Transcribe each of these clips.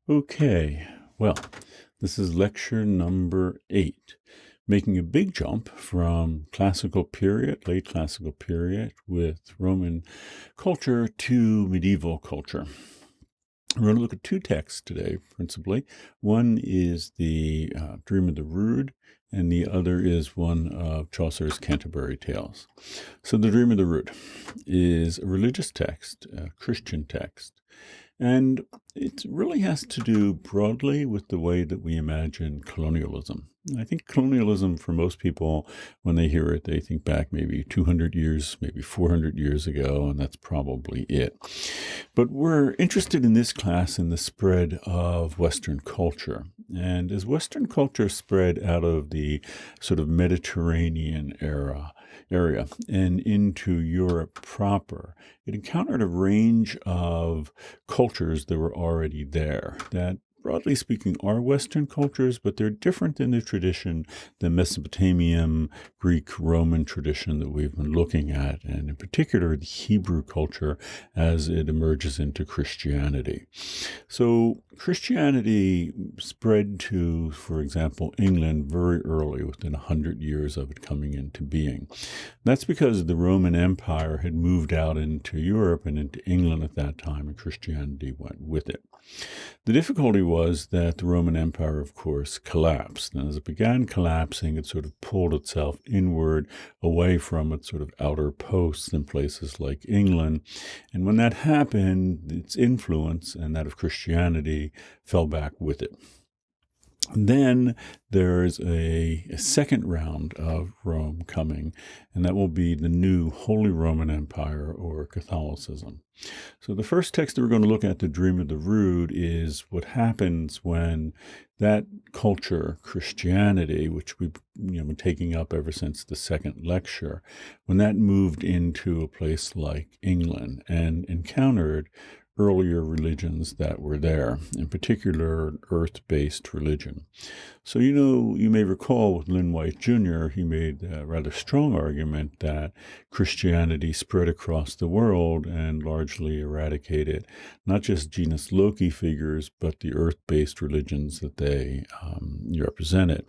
Okay, well, this is lecture number 8, making a big jump from classical period, late classical period, with Roman culture to medieval culture. We're going to look at two texts today, principally. One is the Dream of the Rood, and the other is one of Chaucer's Canterbury Tales. So the Dream of the Rood is a religious text, a Christian text, and it really has to do broadly with the way that we imagine colonialism. I think colonialism, for most people, when they hear it, they think back maybe 200 years, maybe 400 years ago, and that's probably it. But we're interested in this class in the spread of Western culture. And as Western culture spread out of the sort of Mediterranean area and into Europe proper, it encountered a range of cultures that were already there that, broadly speaking, are Western cultures, but they're different in the tradition, the Mesopotamian, Greek, Roman tradition that we've been looking at, and in particular, the Hebrew culture as it emerges into Christianity. So Christianity spread to, for example, England very early, within 100 years of it coming into being. That's because the Roman Empire had moved out into Europe and into England at that time, and Christianity went with it. The difficulty was that the Roman Empire, of course, collapsed. And as it began collapsing, it sort of pulled itself inward away from its sort of outer posts in places like England. And when that happened, its influence and that of Christianity fell back with it. And then there's a second round of Rome coming, and that will be the new Holy Roman Empire, or Catholicism. So the first text that we're going to look at, the Dream of the Rood, is what happens when that culture, Christianity, which we've been taking up ever since the second lecture, when that moved into a place like England and encountered earlier religions that were there, in particular earth-based religion. So, you may recall with Lynn White Jr., he made a rather strong argument that Christianity spread across the world and largely eradicated not just genus loci figures, but the earth-based religions that they represented.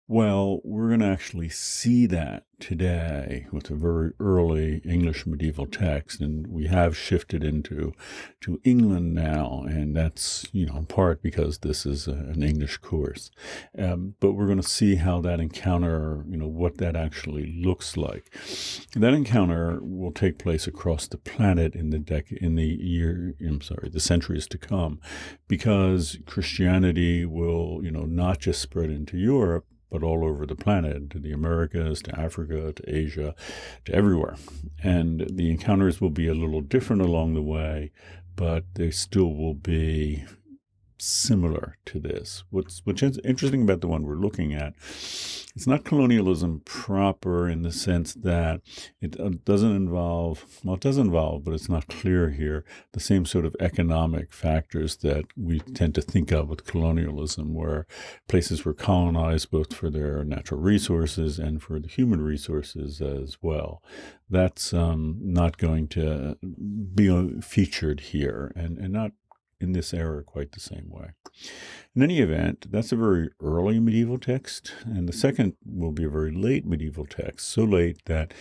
Well, we're going to actually see that today with a very early English medieval text, and we have shifted into England now, and that's in part because this is an English course. But we're going to see how that encounter, what that actually looks like. That encounter will take place across the planet in the centuries to come, because Christianity will, not just spread into Europe, but all over the planet, to the Americas, to Africa, to Asia, to everywhere. And the encounters will be a little different along the way, but they still will be similar to this. What's interesting about the one we're looking at, it's not colonialism proper in the sense that it doesn't involve, it does involve, but it's not clear here, the same sort of economic factors that we tend to think of with colonialism, where places were colonized both for their natural resources and for the human resources as well. That's not going to be featured here, and not in this era quite the same way. In any event, that's a very early medieval text, and the second will be a very late medieval text, so late that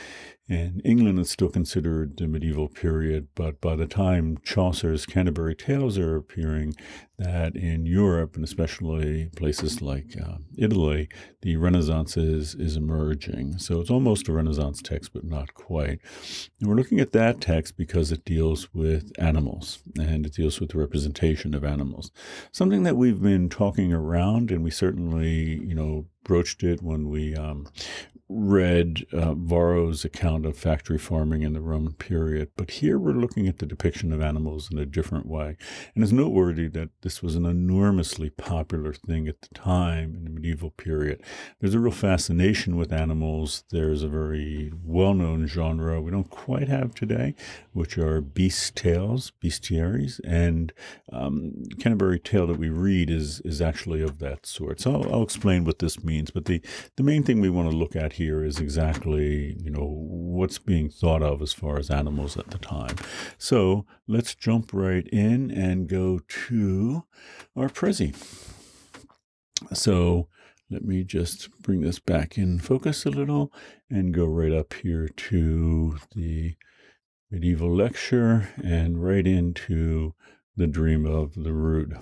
in England it's still considered the medieval period, but by the time Chaucer's Canterbury Tales are appearing, that in Europe, and especially places like Italy, the Renaissance is emerging. So it's almost a Renaissance text, but not quite. And we're looking at that text because it deals with animals, and it deals with the representation of animals. Something that we've been talking around, and we certainly, broached it when we read Varro's account of factory farming in the Roman period, but here we're looking at the depiction of animals in a different way. And it's noteworthy that this was an enormously popular thing at the time in the medieval period. There's a real fascination with animals. There's a very well-known genre we don't quite have today, which are beast tales, bestiaries, and Canterbury Tale that we read is actually of that sort. So I'll explain what this means, but the main thing we want to look at here is exactly, what's being thought of as far as animals at the time. So let's jump right in and go to our Prezi. So let me just bring this back in focus a little and go right up here to the medieval lecture and right into the Dream of the Rood.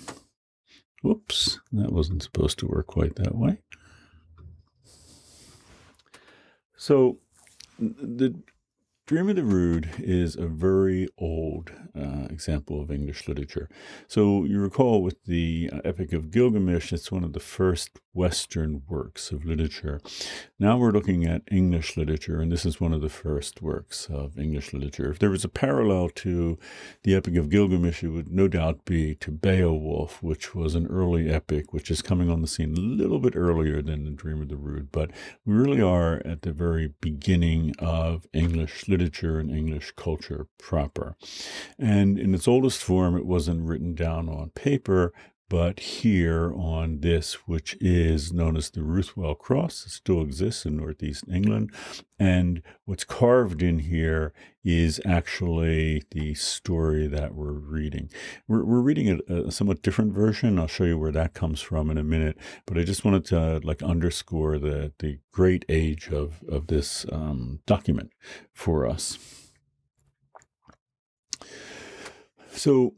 Whoops, that wasn't supposed to work quite that way. So the Dream of the Rood is a very old example of English literature. So you recall with the Epic of Gilgamesh, it's one of the first Western works of literature. Now we're looking at English literature, and this is one of the first works of English literature. If there was a parallel to the Epic of Gilgamesh, it would no doubt be to Beowulf, which was an early epic, which is coming on the scene a little bit earlier than the Dream of the Rood. But we really are at the very beginning of English literature and English culture proper. And in its oldest form, it wasn't written down on paper, but here on this, which is known as the Ruthwell Cross, it still exists in Northeast England. And what's carved in here is actually the story that we're reading. We're reading a somewhat different version. I'll show you where that comes from in a minute. But I just wanted to underscore the great age of this document for us. So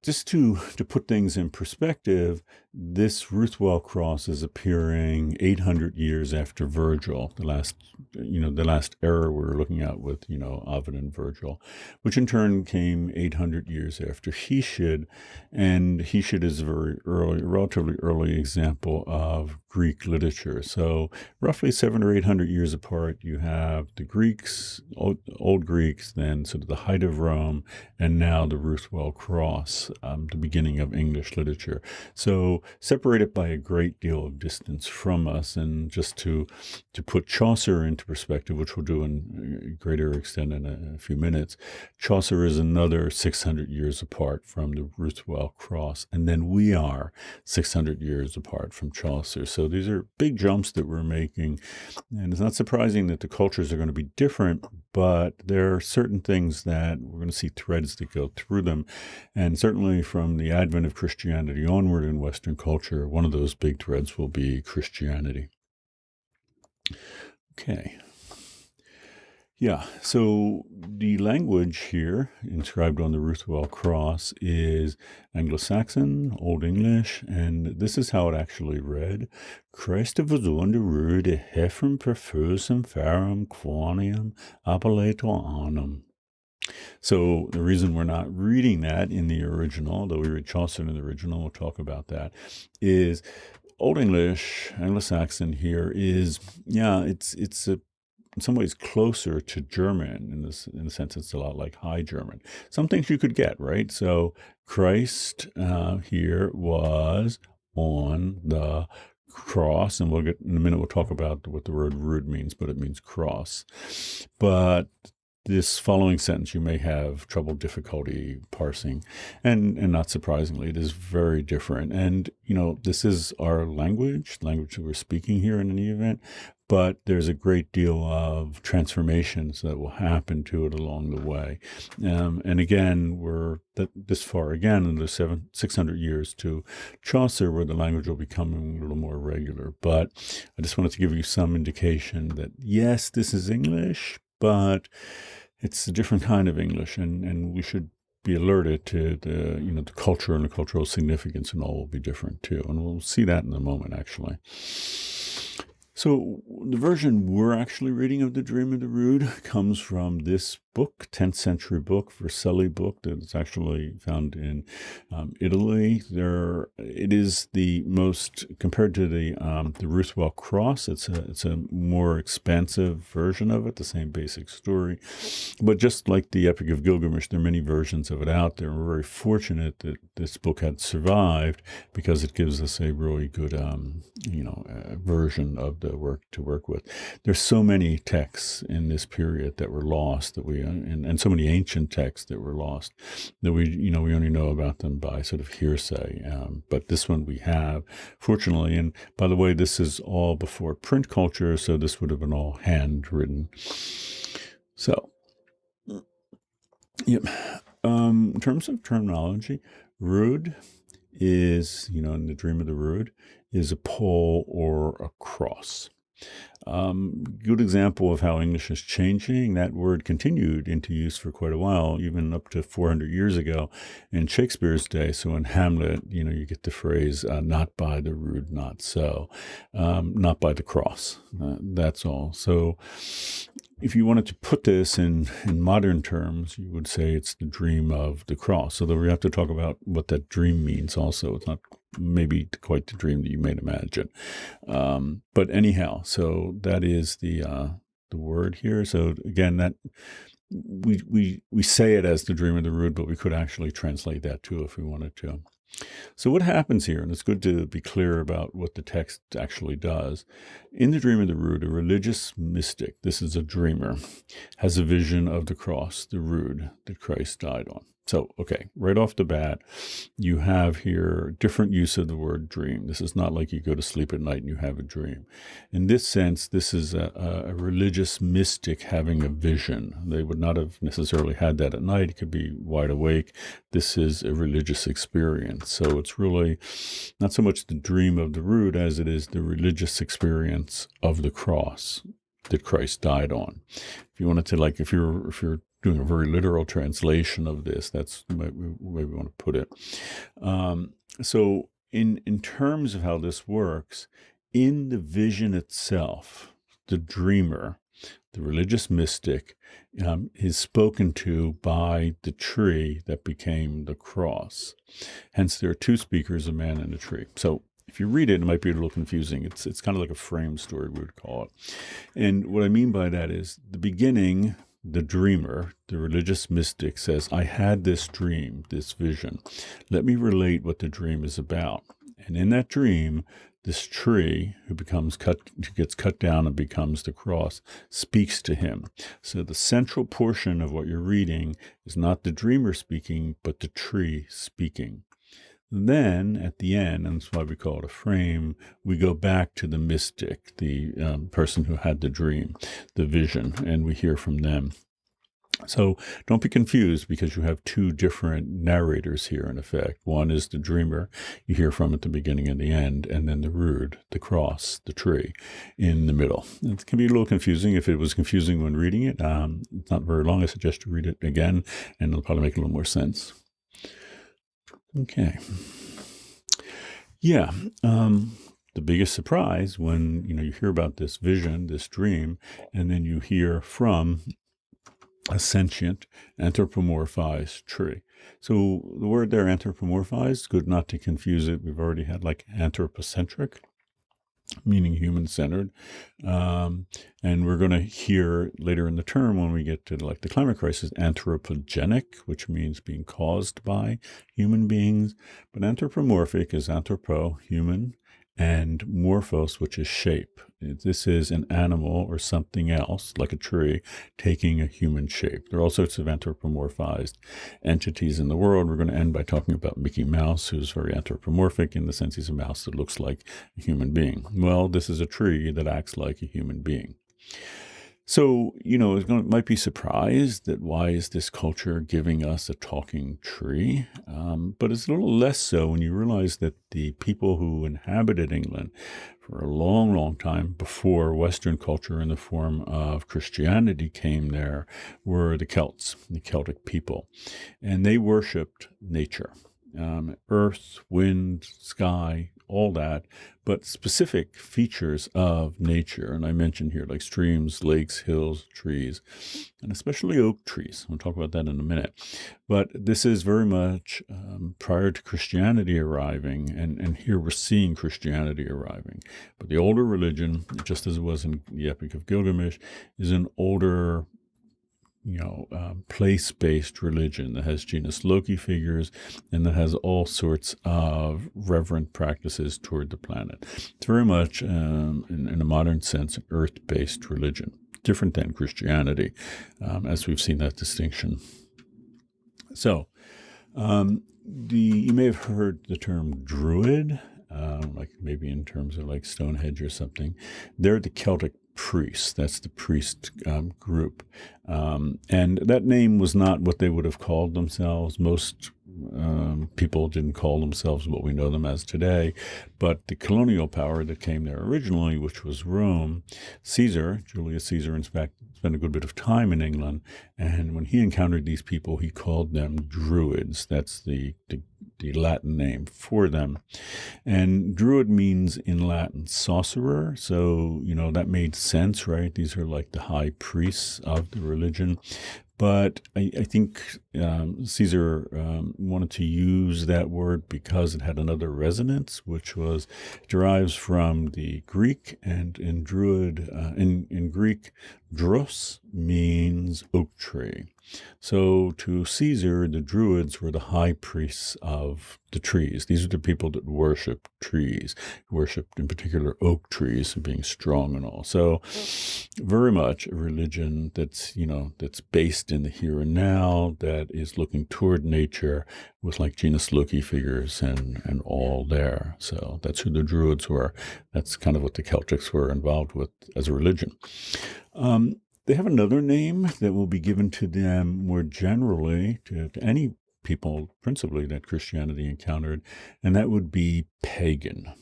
just to put things in perspective, this Ruthwell Cross is appearing 800 years after Virgil, the last era we're looking at with, Ovid and Virgil, which in turn came 800 years after Hesiod. And Hesiod is a relatively early example of Greek literature. So roughly 700 or 800 years apart, you have the Greeks, old Greeks, then sort of the height of Rome, and now the Ruthwell Cross, the beginning of English literature. So separated by a great deal of distance from us. And just to put Chaucer into perspective, which we'll do in greater extent in a few minutes, Chaucer is another 600 years apart from the Ruthwell Cross. And then we are 600 years apart from Chaucer. So these are big jumps that we're making. And it's not surprising that the cultures are going to be different, but there are certain things that we're going to see threads that go through them. And certainly from the advent of Christianity onward in Western culture, one of those big threads will be Christianity. Okay. Yeah, so the language here inscribed on the Ruthwell Cross is Anglo-Saxon, Old English, and this is how it actually read. Christe versuende Röde Heffen perfusum ferrum quonium appellator anum. So the reason we're not reading that in the original, though we read Chaucer in the original, we'll talk about that, is Old English, Anglo-Saxon here is, it's in some ways closer to German in the sense it's a lot like High German. Some things you could get, right? So Christ here was on the cross, and in a minute we'll talk about what the word rood means, but it means cross. But this following sentence you may have difficulty parsing, and not surprisingly, it is very different. And, this is our language that we're speaking here in any event, but there's a great deal of transformations that will happen to it along the way. And again, we're this far again in the 600 years to Chaucer, where the language will become a little more regular. But I just wanted to give you some indication that, yes, this is English, but it's a different kind of English, and we should be alerted to the culture and the cultural significance, and all will be different too. And we'll see that in a moment, actually. So the version we're actually reading of The Dream of the Rood comes from this book, 10th century book, Vercelli book, that's actually found in Italy. It is the most, compared to the Ruthwell Cross, it's a more expansive version of it, the same basic story. But just like the Epic of Gilgamesh, there are many versions of it out there. We're very fortunate that this book had survived because it gives us a really good, version of the work to work with. There's so many texts in this period that were lost that and so many ancient texts that were lost that we only know about them by sort of hearsay. But this one we have, fortunately. And by the way, this is all before print culture, so this would have been all handwritten. So, yep. In terms of terminology, rood is, in The Dream of the Rood, is a pole or a cross. Good example of how English is changing. That word continued into use for quite a while, even up to 400 years ago in Shakespeare's day. So in Hamlet, you get the phrase, not by the rood, not so, not by the cross. That's all. So if you wanted to put this in modern terms, you would say it's the dream of the cross. So we have to talk about what that dream means also. It's not maybe quite the dream that you might imagine. But anyhow, so that is the word here. So again, that we say it as the dream of the rood, but we could actually translate that too if we wanted to. So what happens here, and it's good to be clear about what the text actually does. In The Dream of the Rood, a religious mystic, this is a dreamer, has a vision of the cross, the rood that Christ died on. So, okay, right off the bat, you have here different use of the word dream. This is not like you go to sleep at night and you have a dream. In this sense, this is a religious mystic having a vision. They would not have necessarily had that at night. It could be wide awake. This is a religious experience. So it's really not so much the dream of the rood as it is the religious experience of the cross that Christ died on. If you wanted to, like, if you're doing a very literal translation of this, that's the way we want to put it. So in terms of how this works, in the vision itself, the dreamer, the religious mystic, is spoken to by the tree that became the cross. Hence, there are two speakers, a man and a tree. So if you read it, it might be a little confusing. It's kind of like a frame story, we would call it. And what I mean by that is the beginning, the dreamer, the religious mystic, says, I had this dream, this vision. Let me relate what the dream is about. And in that dream, this tree who gets cut down and becomes the cross, speaks to him. So the central portion of what you're reading is not the dreamer speaking, but the tree speaking. Then at the end, and that's why we call it a frame, we go back to the mystic, the person who had the dream, the vision, and we hear from them. So don't be confused because you have two different narrators here, in effect. One is the dreamer, you hear from at the beginning and the end, and then the rood, the cross, the tree, in the middle. It can be a little confusing. If it was confusing when reading it, it's not very long. I suggest you read it again, and it'll probably make a little more sense. Okay. Yeah. The biggest surprise when, you hear about this vision, this dream, and then you hear from a sentient, anthropomorphized tree. So the word there, anthropomorphized, good not to confuse it. We've already had like anthropocentric, meaning human-centered. And we're going to hear later in the term when we get to like the climate crisis, anthropogenic, which means being caused by human beings. But anthropomorphic is anthropo, human, and morphos, which is shape. This is an animal or something else, like a tree, taking a human shape. There are all sorts of anthropomorphized entities in the world. We're going to end by talking about Mickey Mouse, who's very anthropomorphic in the sense he's a mouse that looks like a human being. Well, this is a tree that acts like a human being. So, it might be surprised that why is this culture giving us a talking tree? But it's a little less so when you realize that the people who inhabited England for a long, long time before Western culture in the form of Christianity came there were the Celts, the Celtic people. And they worshipped nature. Earth, wind, sky, all that, but specific features of nature. And I mentioned here like streams, lakes, hills, trees, and especially oak trees. We'll talk about that in a minute. But this is very much prior to Christianity arriving, and here we're seeing Christianity arriving. But the older religion, just as it was in the Epic of Gilgamesh, is an older place-based religion that has genus Loki figures and that has all sorts of reverent practices toward the planet. It's very much, in a modern sense, an earth-based religion, different than Christianity, as we've seen that distinction. So, you may have heard the term Druid, like maybe in terms of like Stonehenge or something. They're the Celtic priests. That's the priest group. And that name was not what they would have called themselves. Most people didn't call themselves what we know them as today. But the colonial power that came there originally, which was Rome, Julius Caesar, in fact, spent a good bit of time in England. And when he encountered these people, he called them Druids. That's the Latin name for them. And Druid means in Latin sorcerer. So, that made sense, right? These are like the high priests of the religion. But I think Caesar wanted to use that word because it had another resonance, which derives from the Greek, and in Druid, in Greek, Dros means oak tree. So to Caesar, the Druids were the high priests of the trees. These are the people that worship trees, worshipped in particular oak trees and being strong and all. So very much a religion that's based in the here and now, that is looking toward nature with like genus Loki figures and all there. So that's who the Druids were. That's kind of what the Celtics were involved with as a religion. They have another name that will be given to them more generally, to any people, principally, that Christianity encountered, and that would be pagan.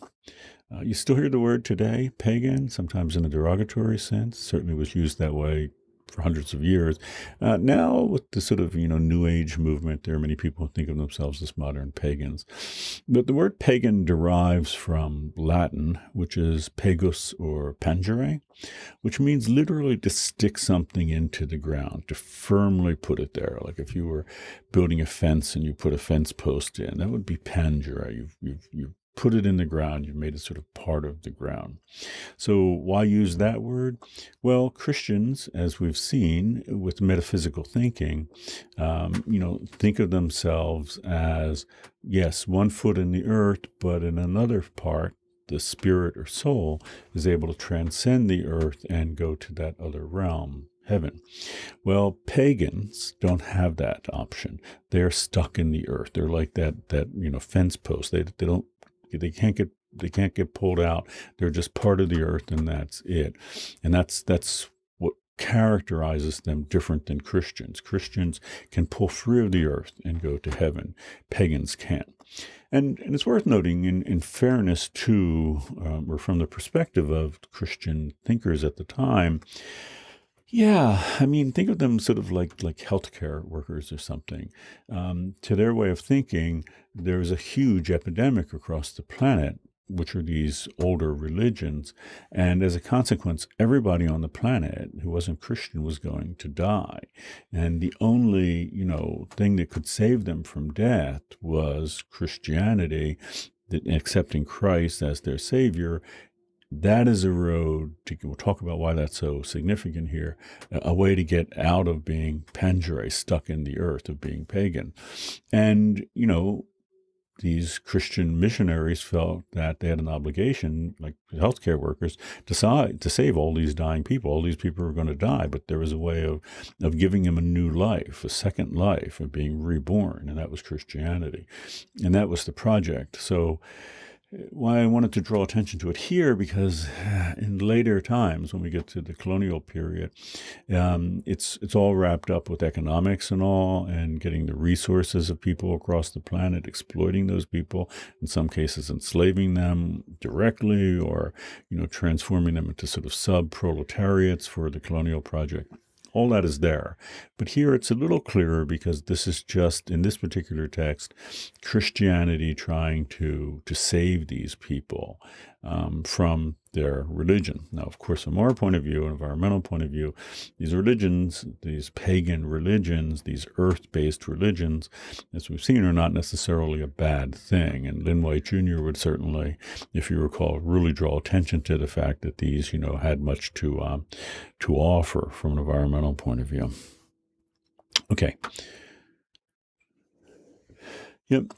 You still hear the word today, pagan, sometimes in a derogatory sense. Certainly was used that way for hundreds of years. Now, with the sort of New Age movement, there are many people who think of themselves as modern pagans. But the word pagan derives from Latin, which is pagus or pangere, which means literally to stick something into the ground, to firmly put it there. Like if you were building a fence and you put a fence post in, that would be pangere. You've put it in the ground, you've made it sort of part of the ground. So why use that word? Well, Christians, as we've seen with metaphysical thinking, think of themselves as, yes, one foot in the earth, but in another part, the spirit or soul is able to transcend the earth and go to that other realm, heaven. Well, pagans don't have that option. They're stuck in the earth. They're like that fence post. They can't get pulled out. They're just part of the earth, and that's it. And that's what characterizes them different than Christians. Christians can pull free of the earth and go to heaven. Pagans can't. And it's worth noting, in fairness to, or from the perspective of Christian thinkers at the time, think of them sort of like healthcare workers or something. To their way of thinking, there's a huge epidemic across the planet, which are these older religions. And as a consequence, everybody on the planet who wasn't Christian was going to die. And the only, thing that could save them from death was Christianity, accepting Christ as their savior. That is a road we'll talk about why that's so significant here, a way to get out of being pangere, stuck in the earth, of being pagan. And, these Christian missionaries felt that they had an obligation, like healthcare workers, to save all these dying people. All these people were going to die, but there was a way of giving them a new life, a second life, of being reborn, and that was Christianity. And that was the project. So why I wanted to draw attention to it here, because in later times, when we get to the colonial period, it's all wrapped up with economics and all, and getting the resources of people across the planet, exploiting those people, in some cases enslaving them directly, or transforming them into sort of sub-proletariats for the colonial project. all that is there. But here it's a little clearer because this is just, in this particular text, Christianity trying to save these people from their religion. Now, of course, from our point of view, an environmental point of view, these religions, these pagan religions, these earth-based religions, as we've seen, are not necessarily a bad thing. And Lynn White Jr. would certainly, if you recall, really draw attention to the fact that these, had much to offer from an environmental point of view. Okay. Yep.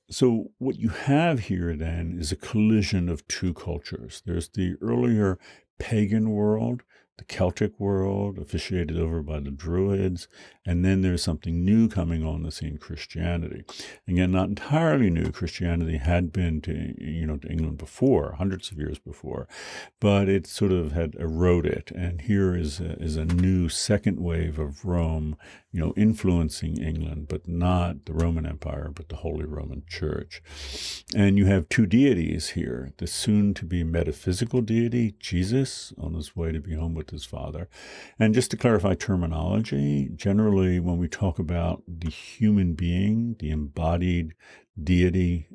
So what you have here then is a collision of two cultures. There's the earlier pagan world, the Celtic world, officiated over by the Druids, and then there's something new coming on the scene, Christianity. Again, not entirely new. Christianity had been to England before, hundreds of years before, but it sort of had eroded. And here is a new second wave of Rome, influencing England, but not the Roman Empire, but the Holy Roman Church. And you have two deities here, the soon-to-be metaphysical deity, Jesus, on his way to be home with his Father. And just to clarify terminology, generally when we talk about the human being, the embodied deity,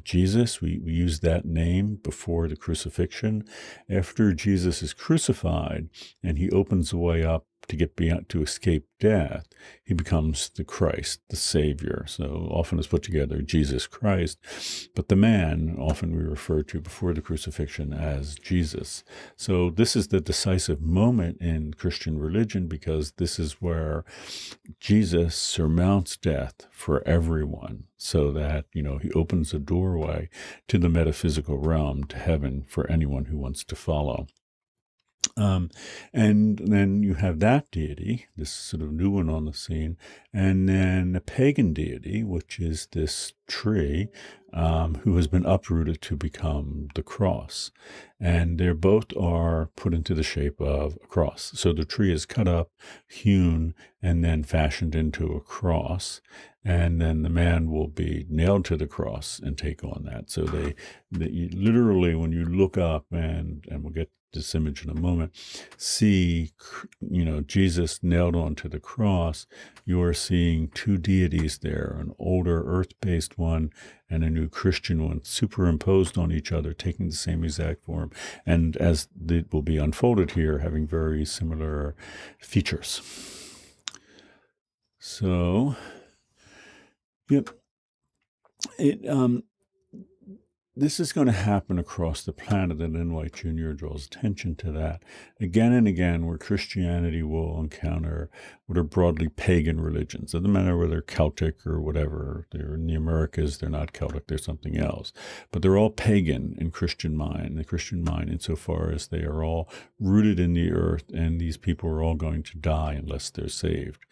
Jesus, we use that name before the crucifixion. After Jesus is crucified and he opens the way up to get beyond, to escape death, he becomes the Christ, the Savior. So often it's put together Jesus Christ, but the man often we refer to before the crucifixion as Jesus. So this is the decisive moment in Christian religion because this is where Jesus surmounts death for everyone so that, he opens a doorway to the metaphysical realm, to heaven, for anyone who wants to follow. And then you have that deity, this sort of new one on the scene, and then a pagan deity, which is this tree, who has been uprooted to become the cross. And they both are put into the shape of a cross. So the tree is cut up, hewn, and then fashioned into a cross. And then the man will be nailed to the cross and take on that. So they literally, when you look up, and we'll get this image in a moment, see, Jesus nailed onto the cross, you are seeing two deities there, an older earth-based one and a new Christian one, superimposed on each other, taking the same exact form, and as it will be unfolded here, having very similar features. So, yep, this is going to happen across the planet, and Lynn White Jr. draws attention to that again and again, where Christianity will encounter what are broadly pagan religions. It doesn't matter whether they're Celtic or whatever. They're in the Americas, they're not Celtic, they're something else. But they're all pagan in Christian mind, the Christian mind, insofar as they are all rooted in the earth, and these people are all going to die unless they're saved.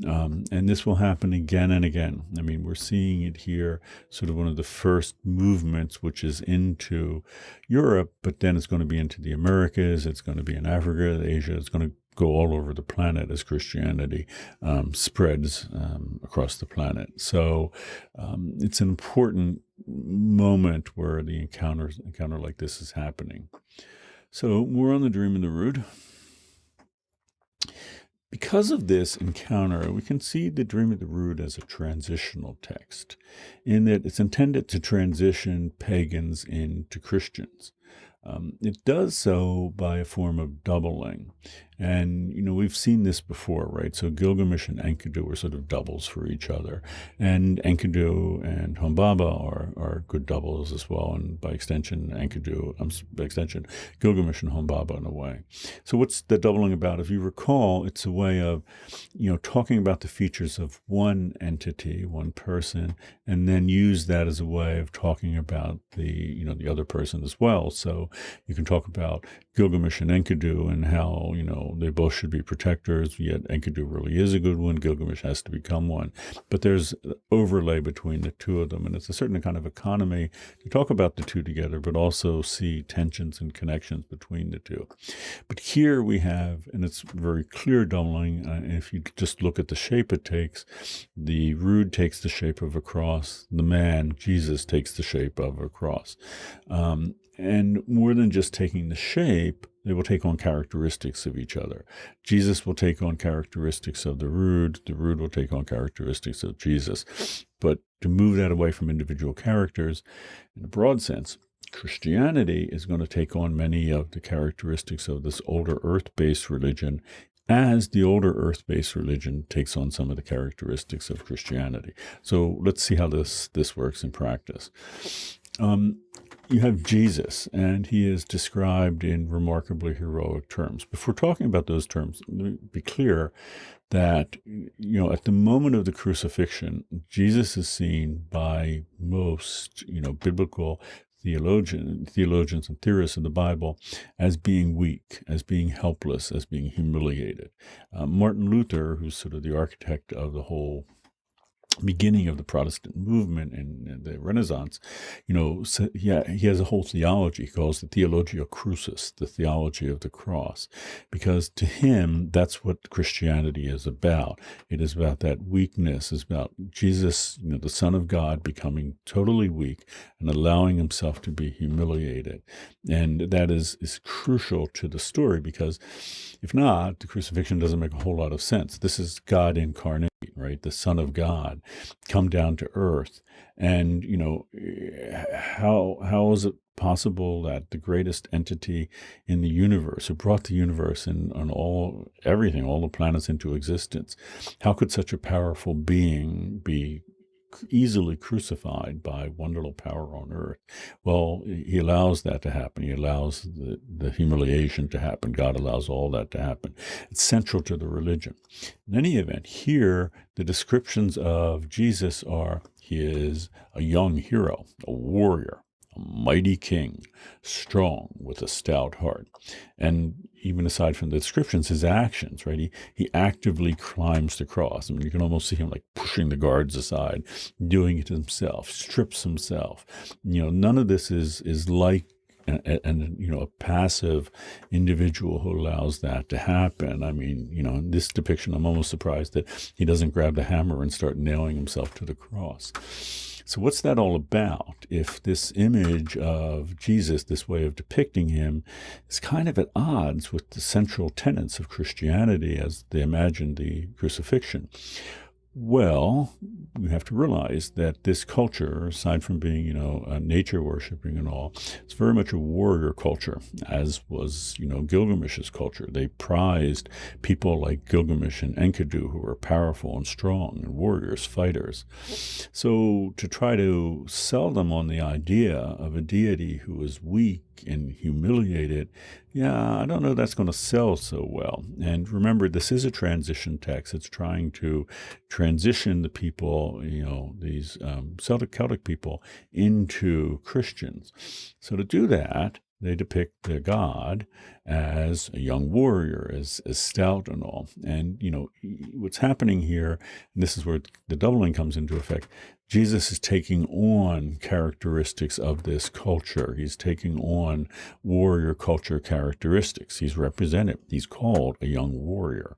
And this will happen again and again. I mean, we're seeing it here, sort of one of the first movements which is into Europe, but then it's going to be into the Americas, it's going to be in Africa, Asia, it's going to go all over the planet as Christianity spreads across the planet. So it's an important moment where the encounter like this is happening. So we're on the Dream of the Rood. Because of this encounter, we can see the Dream of the Rood as a transitional text, in that it's intended to transition pagans into Christians. It does so by a form of doubling. And, we've seen this before, right? So Gilgamesh and Enkidu are sort of doubles for each other. And Enkidu and Humbaba are good doubles as well. And by extension, Gilgamesh and Humbaba in a way. So what's the doubling about? If you recall, it's a way of, talking about the features of one entity, one person, and then use that as a way of talking about the other person as well. So you can talk about Gilgamesh and Enkidu and how, they both should be protectors, yet Enkidu really is a good one. Gilgamesh has to become one. But there's overlay between the two of them, and it's a certain kind of economy to talk about the two together, but also see tensions and connections between the two. But here we have, and it's very clear doubling, if you just look at the shape it takes, the rood takes the shape of a cross, the man, Jesus, takes the shape of a cross. And more than just taking the shape, they will take on characteristics of each other. Jesus will take on characteristics of the Rood will take on characteristics of Jesus. But to move that away from individual characters, in a broad sense, Christianity is going to take on many of the characteristics of this older earth-based religion, as the older earth-based religion takes on some of the characteristics of Christianity. So let's see how this works in practice. You have Jesus, and he is described in remarkably heroic terms. Before talking about those terms, let me be clear that, at the moment of the crucifixion, Jesus is seen by most, biblical theologians and theorists of the Bible as being weak, as being helpless, as being humiliated. Martin Luther, who's sort of the architect of the whole beginning of the Protestant movement and the Renaissance, he has a whole theology he calls the Theologia Crucis, the theology of the cross, because to him, that's what Christianity is about. It is about that weakness. It's about Jesus, the Son of God, becoming totally weak and allowing himself to be humiliated. And that is crucial to the story, because if not, the crucifixion doesn't make a whole lot of sense. This is God incarnate, right? The Son of God come down to earth. And, how is it possible that the greatest entity in the universe, who brought the universe and all the planets into existence, how could such a powerful being be easily crucified by one little power on earth? Well, he allows that to happen. He allows the humiliation to happen. God allows all that to happen. It's central to the religion. In any event, here, the descriptions of Jesus are, he is a young hero, a warrior, a mighty king, strong with a stout heart. And even aside from the descriptions, his actions, right? He actively climbs the cross. I mean, you can almost see him like pushing the guards aside, doing it himself, strips himself. None of this is like a passive individual who allows that to happen. I mean, in this depiction, I'm almost surprised that he doesn't grab the hammer and start nailing himself to the cross. So what's that all about? If this image of Jesus, this way of depicting him, is kind of at odds with the central tenets of Christianity as they imagined the crucifixion, well, we have to realize that this culture, aside from being, nature worshiping and all, it's very much a warrior culture, as was, Gilgamesh's culture. They prized people like Gilgamesh and Enkidu, who were powerful and strong and warriors, fighters. So to try to sell them on the idea of a deity who is weak and humiliated, I don't know that's going to sell so well. And remember, this is a transition text. It's trying to transition the people, these Celtic people, into Christians. So to do that, they depict the God as a young warrior, as stout and all. And, what's happening here, and this is where the doubling comes into effect, Jesus is taking on characteristics of this culture. He's taking on warrior culture characteristics. He's represented. He's called a young warrior.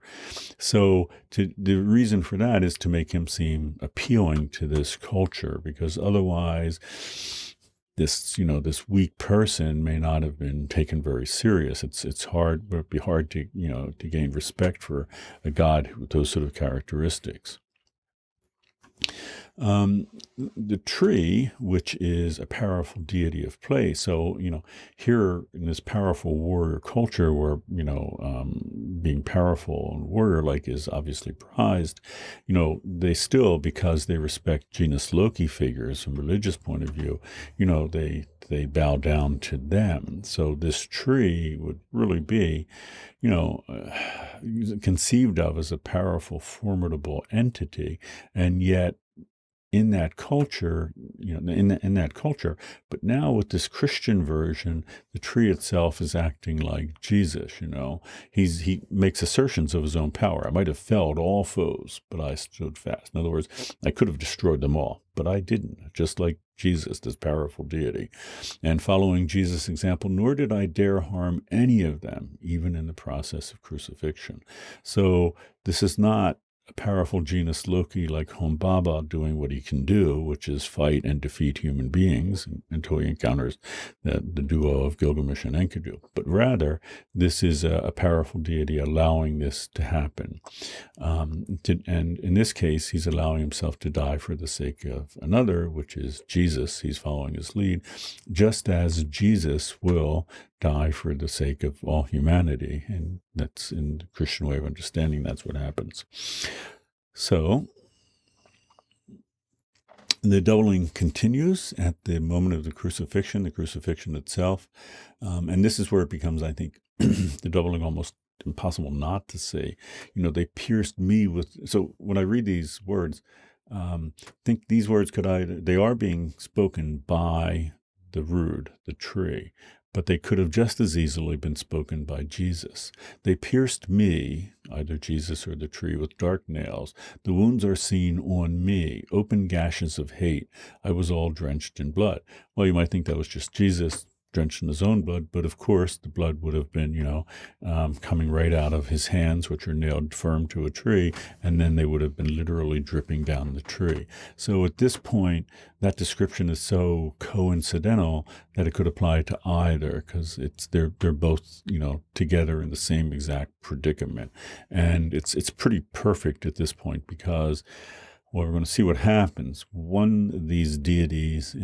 So the reason for that is to make him seem appealing to this culture, because otherwise this weak person may not have been taken very serious. It's hard, but it'd be hard to gain respect for a God with those sort of characteristics. The tree, which is a powerful deity of play. So, here in this powerful warrior culture where, being powerful and warrior-like is obviously prized, they still, because they respect genus Loci figures from a religious point of view, they bow down to them. So this tree would really be, conceived of as a powerful, formidable entity, and yet in that culture, in that culture, but now with this Christian version, the tree itself is acting like Jesus. He makes assertions of his own power. I might have felled all foes, but I stood fast. In other words, I could have destroyed them all, but I didn't. Just like Jesus, this powerful deity, and following Jesus' example, nor did I dare harm any of them, even in the process of crucifixion. So this is not a powerful genus Loki like Humbaba doing what he can do, which is fight and defeat human beings until he encounters the duo of Gilgamesh and Enkidu. But rather, this is a powerful deity allowing this to happen. And in this case, he's allowing himself to die for the sake of another, which is Jesus. He's following his lead, just as Jesus will die for the sake of all humanity. And that's in the Christian way of understanding, that's what happens. So the doubling continues at the moment of the crucifixion itself. And this is where it becomes, I think, the doubling almost impossible not to say. They pierced me with. So when I read these words, think these words they are being spoken by the rood, the tree, but they could have just as easily been spoken by Jesus. They pierced me, either Jesus or the tree, with dark nails. The wounds are seen on me, open gashes of hate. I was all drenched in blood. Well, you might think that was just Jesus drenched in his own blood, but of course the blood would have been, coming right out of his hands, which are nailed firm to a tree, and then they would have been literally dripping down the tree. So at this point, that description is so coincidental that it could apply to either, because they're both, together in the same exact predicament. And it's pretty perfect at this point because, well, we're going to see what happens. One of these deities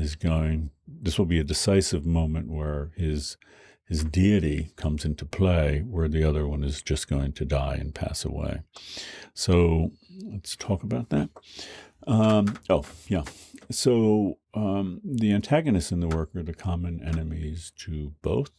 this will be a decisive moment where his deity comes into play, where the other one is just going to die and pass away. So let's talk about that. So the antagonists in the work are the common enemies to both.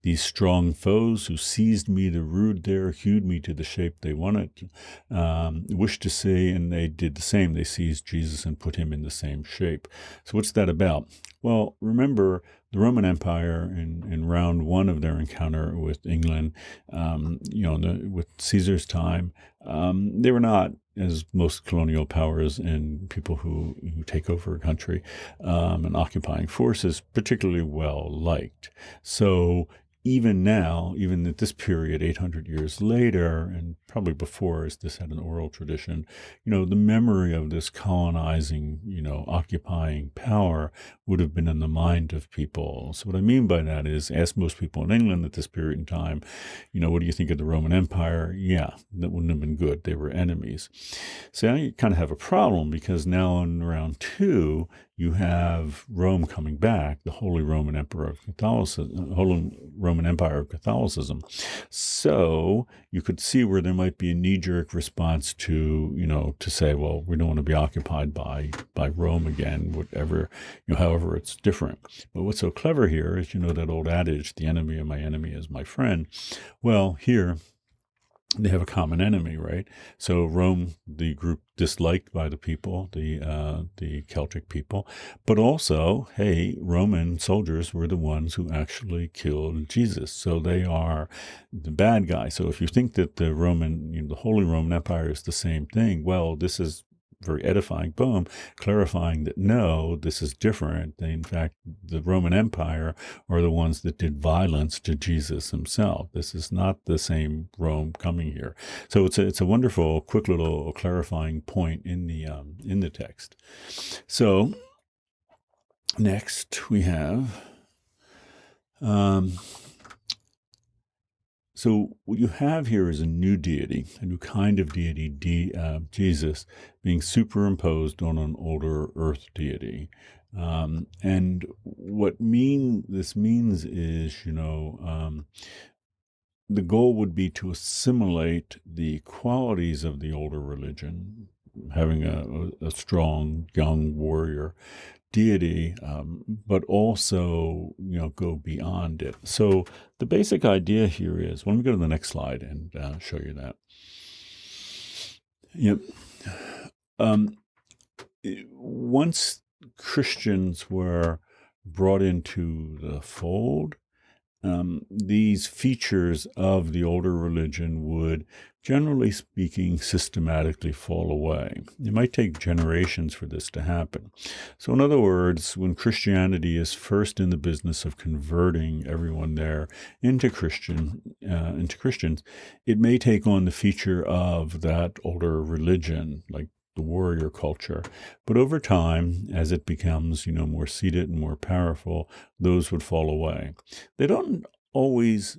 These strong foes who seized me, the rood there, hewed me to the shape they wanted, wished to see, and they did the same. They seized Jesus and put him in the same shape. So what's that about? Well, remember the Roman Empire in round one of their encounter with England, with Caesar's time, they were not, as most colonial powers and people who take over a country and occupying forces, particularly well liked. So even now, even at this period, 800 years later, and probably before, as this had an oral tradition, the memory of this colonizing, occupying power would have been in the mind of people. So what I mean by that is, ask most people in England at this period in time, what do you think of the Roman Empire? Yeah, that wouldn't have been good. They were enemies. So now you kind of have a problem, because now in round two, you have Rome coming back, the Holy Roman Empire of Catholicism. So you could see where there might be a knee-jerk response to say, well, we don't want to be occupied by Rome again, whatever, however it's different. But what's so clever here is, that old adage, the enemy of my enemy is my friend. Well, here they have a common enemy, right? So Rome, the group disliked by the people, the Celtic people, but also, hey, Roman soldiers were the ones who actually killed Jesus. So they are the bad guy. So if you think that the Holy Roman Empire is the same thing, well, this is very edifying poem, clarifying that no, this is different. In fact, the Roman Empire are the ones that did violence to Jesus himself. This is not the same Rome coming here. So it's a wonderful, quick little clarifying point in the text. So next we have. So what you have here is a new deity, a new kind of deity, Jesus, being superimposed on an older earth deity. And what this means is, the goal would be to assimilate the qualities of the older religion, having a strong, young warrior deity, but also, go beyond it. So the basic idea here is, let me go to the next slide and show you that. Yep. Once Christians were brought into the fold, these features of the older religion would, generally speaking, systematically fall away. It might take generations for this to happen. So in other words, when Christianity is first in the business of converting everyone there into Christians, it may take on the feature of that older religion, like the warrior culture. But over time, as it becomes, more seated and more powerful, those would fall away. They don't always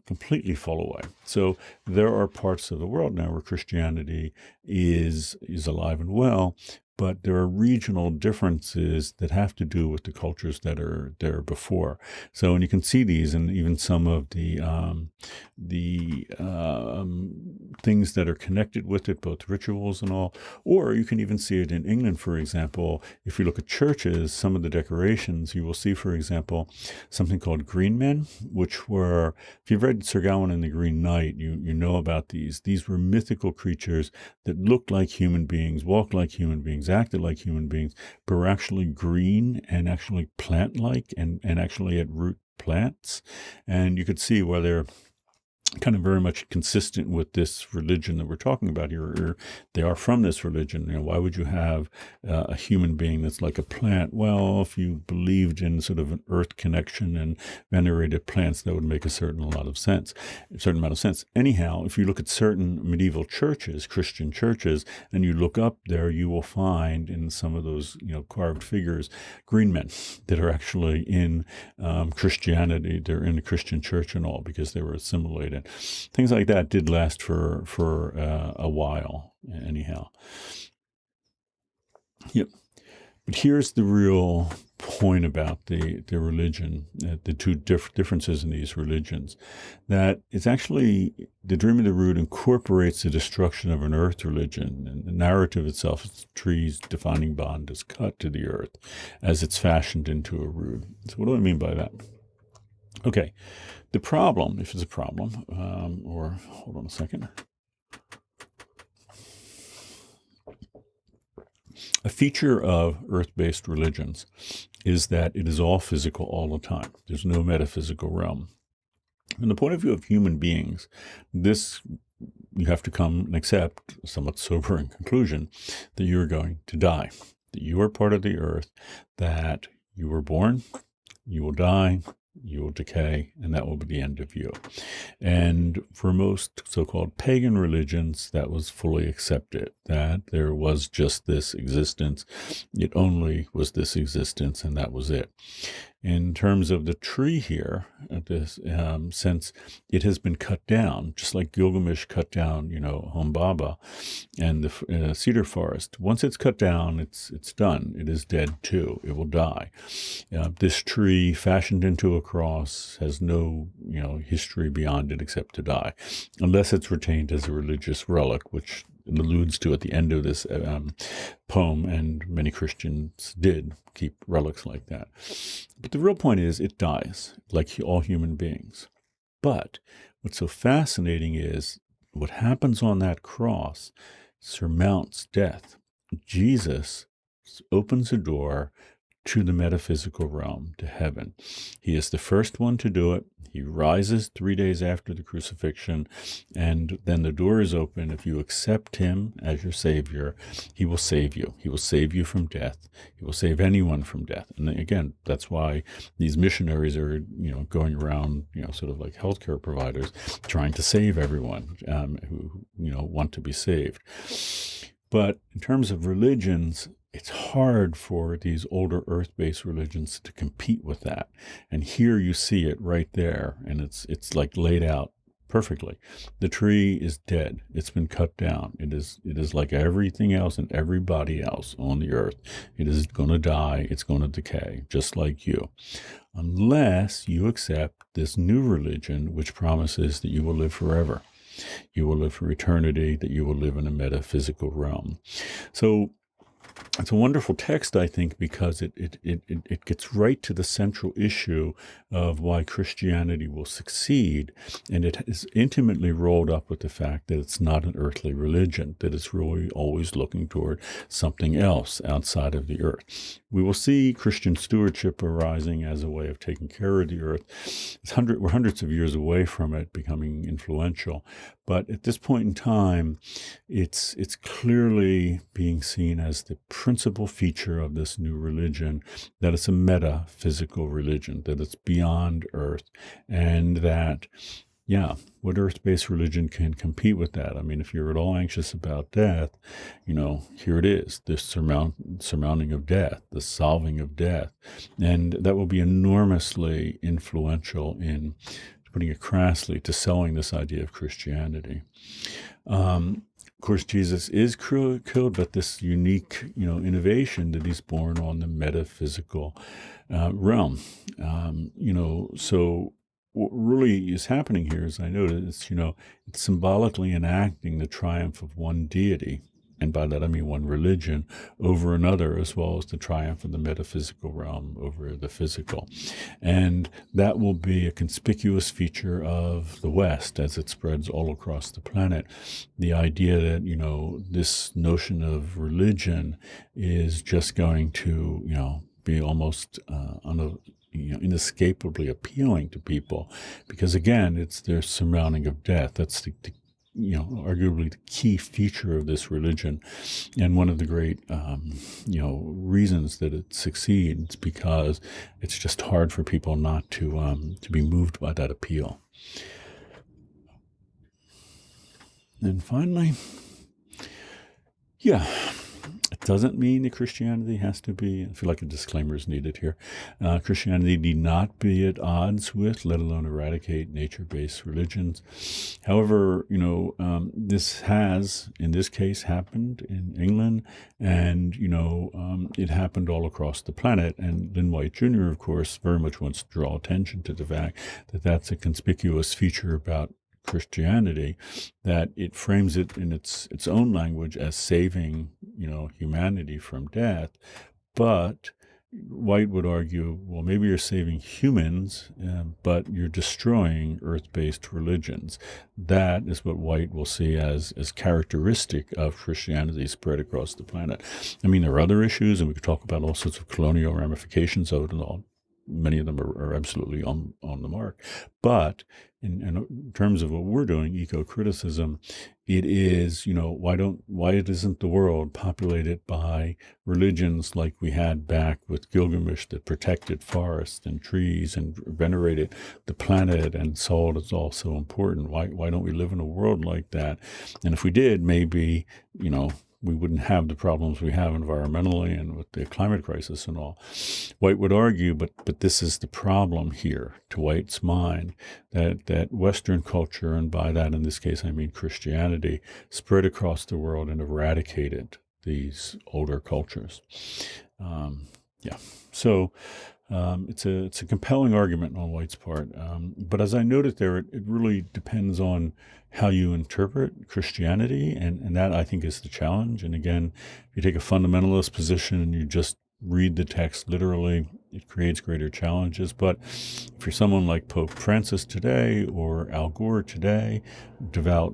completely fall away. So there are parts of the world now where Christianity is alive and well, but there are regional differences that have to do with the cultures that are there before. So, and you can see these in even some of the things that are connected with it, both rituals and all. Or you can even see it in England, for example. If you look at churches, some of the decorations, you will see, for example, something called green men, which were, if you've read Sir Gawain and the Green Knight, you know about these. These were mythical creatures that looked like human beings, walked like human beings, acted like human beings, but were actually green and actually plant-like and actually at root plants. And you could see where they're kind of very much consistent with this religion that we're talking about here, or they are from this religion. Why would you have a human being that's like a plant? Well, if you believed in sort of an earth connection and venerated plants, that would make a certain amount of sense. Anyhow, if you look at certain medieval churches, Christian churches, and you look up there, you will find in some of those, carved figures, green men that are actually in Christianity. They're in the Christian church and all because they were assimilated. Things like that did last for a while, anyhow. Yep. But here's the real point about the religion, the two differences in these religions, that it's actually the Dream of the Root incorporates the destruction of an earth religion, and the narrative itself is the tree's defining bond is cut to the earth as it's fashioned into a root. So what do I mean by that? Okay, the problem, if it's a problem, or hold on a second. A feature of earth-based religions is that it is all physical all the time. There's no metaphysical realm. From the point of view of human beings, this you have to come and accept a somewhat sobering conclusion that you're going to die, that you are part of the earth, that you were born, you will die, you will decay, and that will be the end of you. And for most so-called pagan religions, that was fully accepted, that there was just this existence. It only was this existence, and that was it. In terms of the tree here, this since it has been cut down, just like Gilgamesh cut down, Humbaba and the cedar forest. Once it's cut down, it's done. It is dead too. It will die. This tree, fashioned into a cross, has no history beyond it except to die, unless it's retained as a religious relic, which it alludes to at the end of this poem, and many Christians did keep relics like that. But the real point is it dies, like all human beings. But what's so fascinating is what happens on that cross surmounts death. Jesus opens a door to the metaphysical realm, to heaven. He is the first one to do it. He rises 3 days after the crucifixion, and then the door is open. If you accept him as your Savior, he will save you. He will save you from death. He will save anyone from death. And again, that's why these missionaries are, going around, sort of like healthcare providers, trying to save everyone who, want to be saved. But in terms of religions, it's hard for these older earth-based religions to compete with that. And here you see it right there, and it's like laid out perfectly. The tree is dead. It's been cut down. It is like everything else and everybody else on the earth. It is going to die. It's going to decay, just like you. Unless you accept this new religion, which promises that you will live forever. You will live for eternity, that you will live in a metaphysical realm. So It's a wonderful text, I think, because it gets right to the central issue of why Christianity will succeed. And it is intimately rolled up with the fact that it's not an earthly religion, that it's really always looking toward something else outside of the earth. We will see Christian stewardship arising as a way of taking care of the earth. We're hundreds of years away from it becoming influential. But at this point in time, it's clearly being seen as the principal feature of this new religion, that it's a metaphysical religion, that it's beyond earth, and that, yeah, what earth-based religion can compete with that? I mean, if you're at all anxious about death, here it is, this surmounting of death, the solving of death. And that will be enormously influential in, putting it crassly, to selling this idea of Christianity. Of course, Jesus is killed, but this unique, innovation that he's born on the metaphysical realm. So what really is happening here, as I noted, is, it's symbolically enacting the triumph of one deity. And by that I mean one religion over another, as well as the triumph of the metaphysical realm over the physical. And that will be a conspicuous feature of the West as it spreads all across the planet. The idea that, this notion of religion is just going to, be almost inescapably appealing to people, because again, it's their surmounting of death. That's the arguably the key feature of this religion, and one of the great, reasons that it succeeds, because it's just hard for people not to be moved by that appeal. And finally, it doesn't mean that Christianity has to be, I feel like a disclaimer is needed here. Christianity need not be at odds with, let alone eradicate, nature-based religions. However, this has, in this case, happened in England, and, it happened all across the planet. And Lynn White Jr., of course, very much wants to draw attention to the fact that that's a conspicuous feature about Christianity, that it frames it in its own language as saving, humanity from death. But White would argue, well, maybe you're saving humans, but you're destroying earth-based religions. That is what White will see as characteristic of Christianity spread across the planet. I mean, there are other issues, and we could talk about all sorts of colonial ramifications of it and all. Many of them are absolutely on the mark. But in terms of what we're doing, eco-criticism, it is, why isn't the world populated by religions like we had back with Gilgamesh, that protected forests and trees and venerated the planet and saw it's all so important? Why don't we live in a world like that? And if we did, maybe, we wouldn't have the problems we have environmentally and with the climate crisis and all. White would argue, but this is the problem here, to White's mind, that Western culture, and by that in this case I mean Christianity, spread across the world and eradicated these older cultures. So it's a compelling argument on White's part. But as I noted there, it really depends on how you interpret Christianity, and that, I think, is the challenge. And again, if you take a fundamentalist position and you just read the text literally, it creates greater challenges. But if you're someone like Pope Francis today, or Al Gore today, devout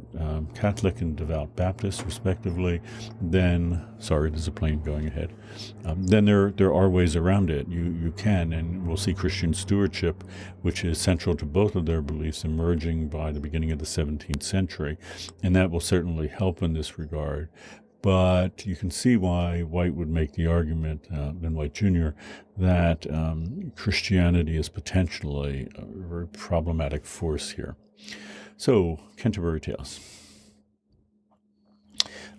Catholic and devout Baptist respectively, then, sorry, there's a plane going ahead, then there are ways around it. You can, and we'll see Christian stewardship, which is central to both of their beliefs, emerging by the beginning of the 17th century, and that will certainly help in this regard. But you can see why White would make the argument, Lynn White Jr., that Christianity is potentially a very problematic force here. So, Canterbury Tales.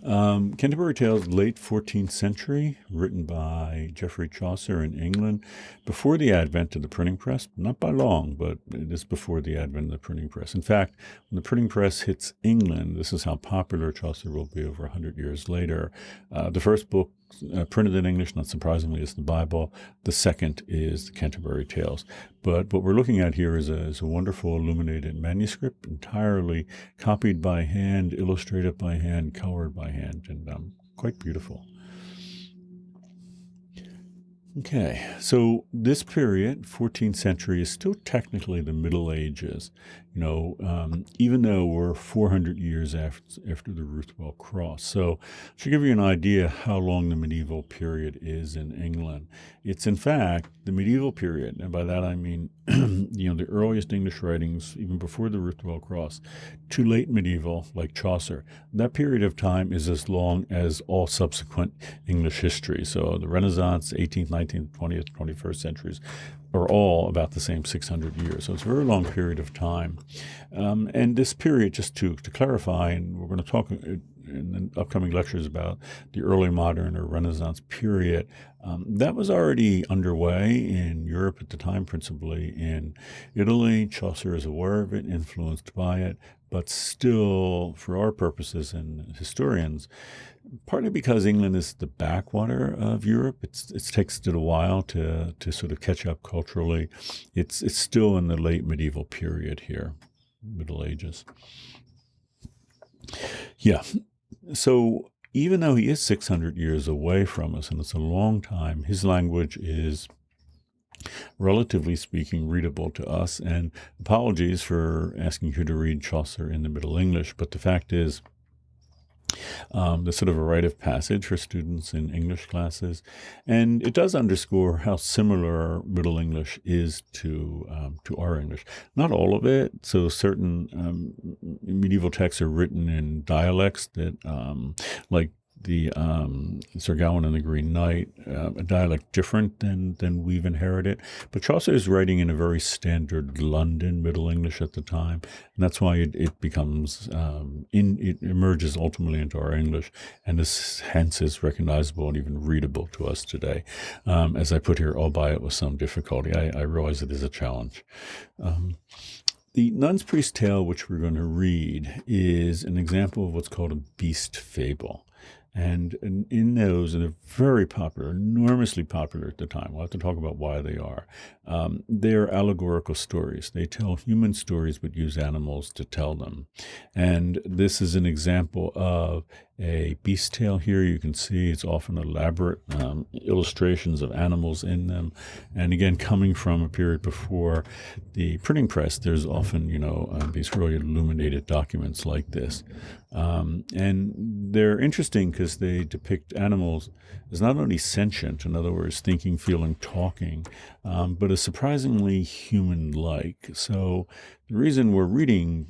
Canterbury Tales, late 14th century, written by Geoffrey Chaucer in England, before the advent of the printing press. Not by long, but it is before the advent of the printing press. In fact, when the printing press hits England, this is how popular Chaucer will be over 100 years later. The first book printed in English, not surprisingly, is the Bible. The second is the Canterbury Tales. But what we're looking at here is a wonderful illuminated manuscript, entirely copied by hand, illustrated by hand, colored by hand, and quite beautiful. Okay, so this period, 14th century, is still technically the Middle Ages, even though we're 400 years after the Ruthwell Cross. So to give you an idea how long the medieval period is in England, it's in fact the medieval period, and by that I mean, the earliest English writings, even before the Ruthwell Cross, to late medieval, like Chaucer. That period of time is as long as all subsequent English history. So the Renaissance, 18th, 19th, 20th, 21st centuries are all about the same 600 years. So it's a very long period of time. And this period, just to clarify, and we're going to talk in the upcoming lectures about the early modern or Renaissance period, that was already underway in Europe at the time, principally in Italy. Chaucer is aware of it, influenced by it, but still, for our purposes and historians, partly because England is the backwater of Europe, it takes it a while to sort of catch up culturally. It's still in the late medieval period here, Middle Ages. Yeah. So even though he is 600 years away from us, and it's a long time, his language is, relatively speaking, readable to us. And apologies for asking you to read Chaucer in the Middle English, but the fact is, there's sort of a rite of passage for students in English classes, and it does underscore how similar Middle English is to our English. Not all of it. So certain medieval texts are written in dialects that, like the Sir Gawain and the Green Knight, a dialect different than we've inherited. But Chaucer is writing in a very standard London Middle English at the time, and that's why it becomes it emerges ultimately into our English, and this hence is recognizable and even readable to us today. As I put here, albeit with some difficulty. I realize it is a challenge. The Nun's Priest Tale, which we're going to read, is an example of what's called a beast fable. And in those, and they're very popular, enormously popular at the time. We'll have to talk about why they are. They're allegorical stories. They tell human stories but use animals to tell them. And this is an example of a beast tale here. You can see it's often elaborate illustrations of animals in them. And again, coming from a period before the printing press, there's often, these really illuminated documents like this. And they're interesting because they depict animals as not only sentient, in other words, thinking, feeling, talking, but as surprisingly human-like. So the reason we're reading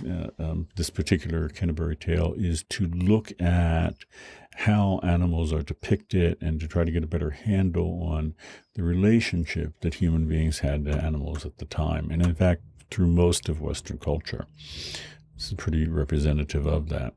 this particular Canterbury Tale is to look at how animals are depicted and to try to get a better handle on the relationship that human beings had to animals at the time, and in fact, through most of Western culture. This is pretty representative of that.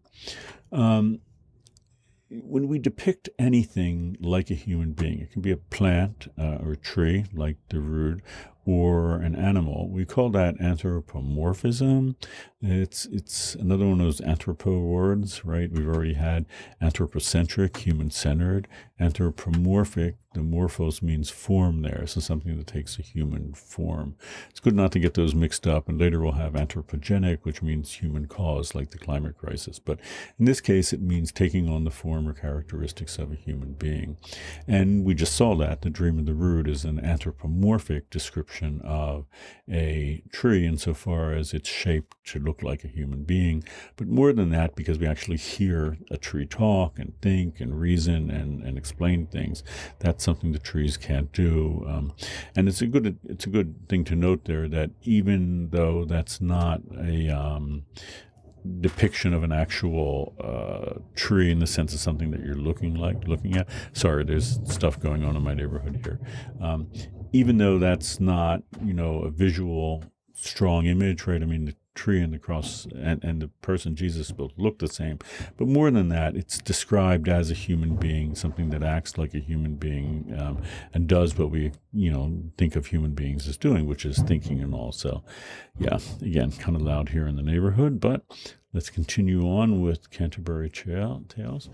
When we depict anything like a human being, it can be a plant or a tree, like the rood, or an animal. We call that anthropomorphism. It's another one of those anthropo words, right? We've already had anthropocentric, human-centered. Anthropomorphic, the morphos means form there, so something that takes a human form. It's good not to get those mixed up, and later we'll have anthropogenic, which means human cause, like the climate crisis. But in this case, it means taking on the form or characteristics of a human being. And we just saw that. The Dream of the Rood is an anthropomorphic description of a tree insofar as it's shaped to look like a human being. But more than that, because we actually hear a tree talk and think and reason and explain things, that's something the trees can't do. And it's a good thing to note there that even though that's not a depiction of an actual tree in the sense of something that you're looking at. Sorry, there's stuff going on in my neighborhood here. Even though that's not, a visual strong image, right? I mean, the tree and the cross and the person Jesus both look the same. But more than that, it's described as a human being, something that acts like a human being and does what we, think of human beings as doing, which is thinking and all. So, yeah, again, kind of loud here in the neighborhood, but let's continue on with Canterbury Tales.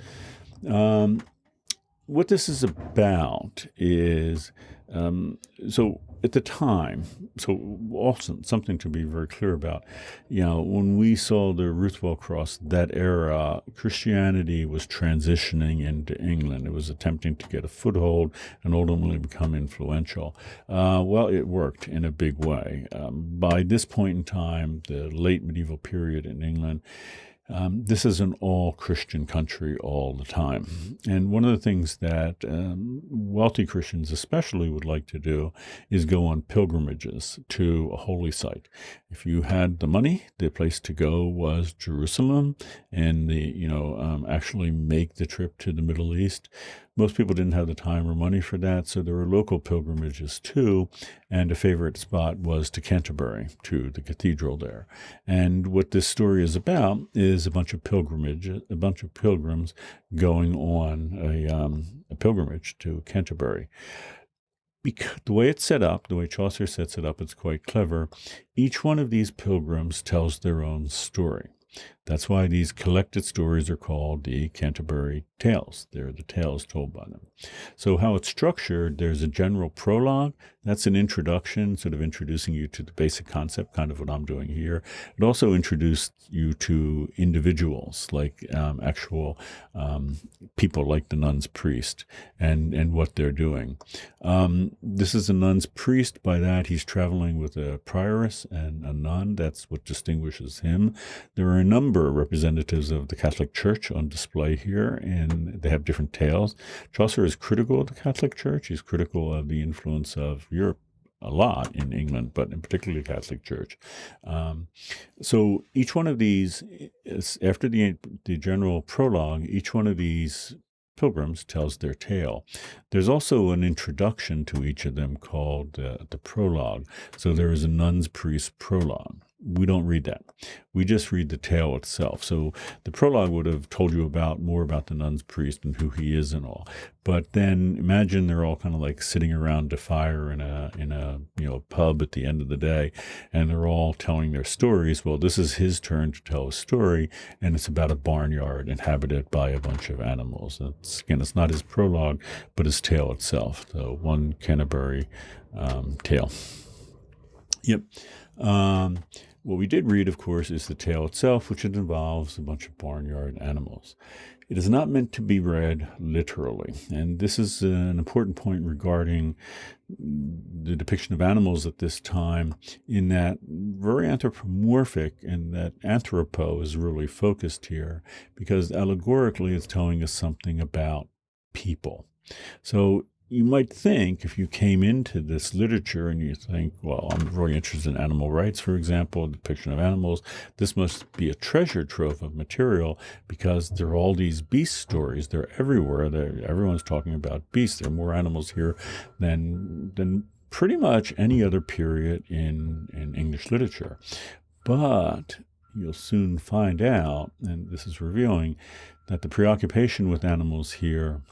what this is about is so at the time, so also something to be very clear about, when we saw the Ruthwell Cross, that era, Christianity was transitioning into England. It was attempting to get a foothold and ultimately become influential. Well, it worked in a big way. By this point in time, the late medieval period in England, this is an all-Christian country all the time. And one of the things that wealthy Christians especially would like to do is go on pilgrimages to a holy site. If you had the money, the place to go was Jerusalem, and actually make the trip to the Middle East. Most people didn't have the time or money for that, so there were local pilgrimages too, and a favorite spot was to Canterbury, to the cathedral there. And what this story is about is a bunch of pilgrims going on a pilgrimage to Canterbury. Because the way it's set up, the way Chaucer sets it up, it's quite clever. Each one of these pilgrims tells their own story. That's why these collected stories are called the Canterbury Tales. They're the tales told by them. So how it's structured, there's a general prologue. That's an introduction, sort of introducing you to the basic concept, kind of what I'm doing here. It also introduced you to individuals, like actual people like the nun's priest and what they're doing. This is a nun's priest. By that, he's traveling with a prioress and a nun. That's what distinguishes him. There are a number of representatives of the Catholic Church on display here, and they have different tales. Chaucer is critical of the Catholic Church. He's critical of the influence of Europe a lot in England, but in particular the Catholic Church. So each one of these, after the general prologue, each one of these pilgrims tells their tale. There's also an introduction to each of them called the prologue. So there is a nun's priest prologue. We don't read that. We just read the tale itself. So the prologue would have told you more about the nun's priest and who he is and all. But then imagine they're all kind of like sitting around a fire in a pub at the end of the day, and they're all telling their stories. Well, this is his turn to tell a story, and it's about a barnyard inhabited by a bunch of animals. It's not his prologue, but his tale itself. The one Canterbury tale. Yep. What we did read, of course, is the tale itself, which involves a bunch of barnyard animals. It is not meant to be read literally, and this is an important point regarding the depiction of animals at this time, in that very anthropomorphic, and that anthropo is really focused here, because allegorically it's telling us something about people. So you might think, if you came into this literature and you think, well, I'm really interested in animal rights, for example, depiction of animals, this must be a treasure trove of material, because there are all these beast stories. They're everywhere. Everyone's talking about beasts. There are more animals here than pretty much any other period in English literature. But you'll soon find out, and this is revealing, that the preoccupation with animals here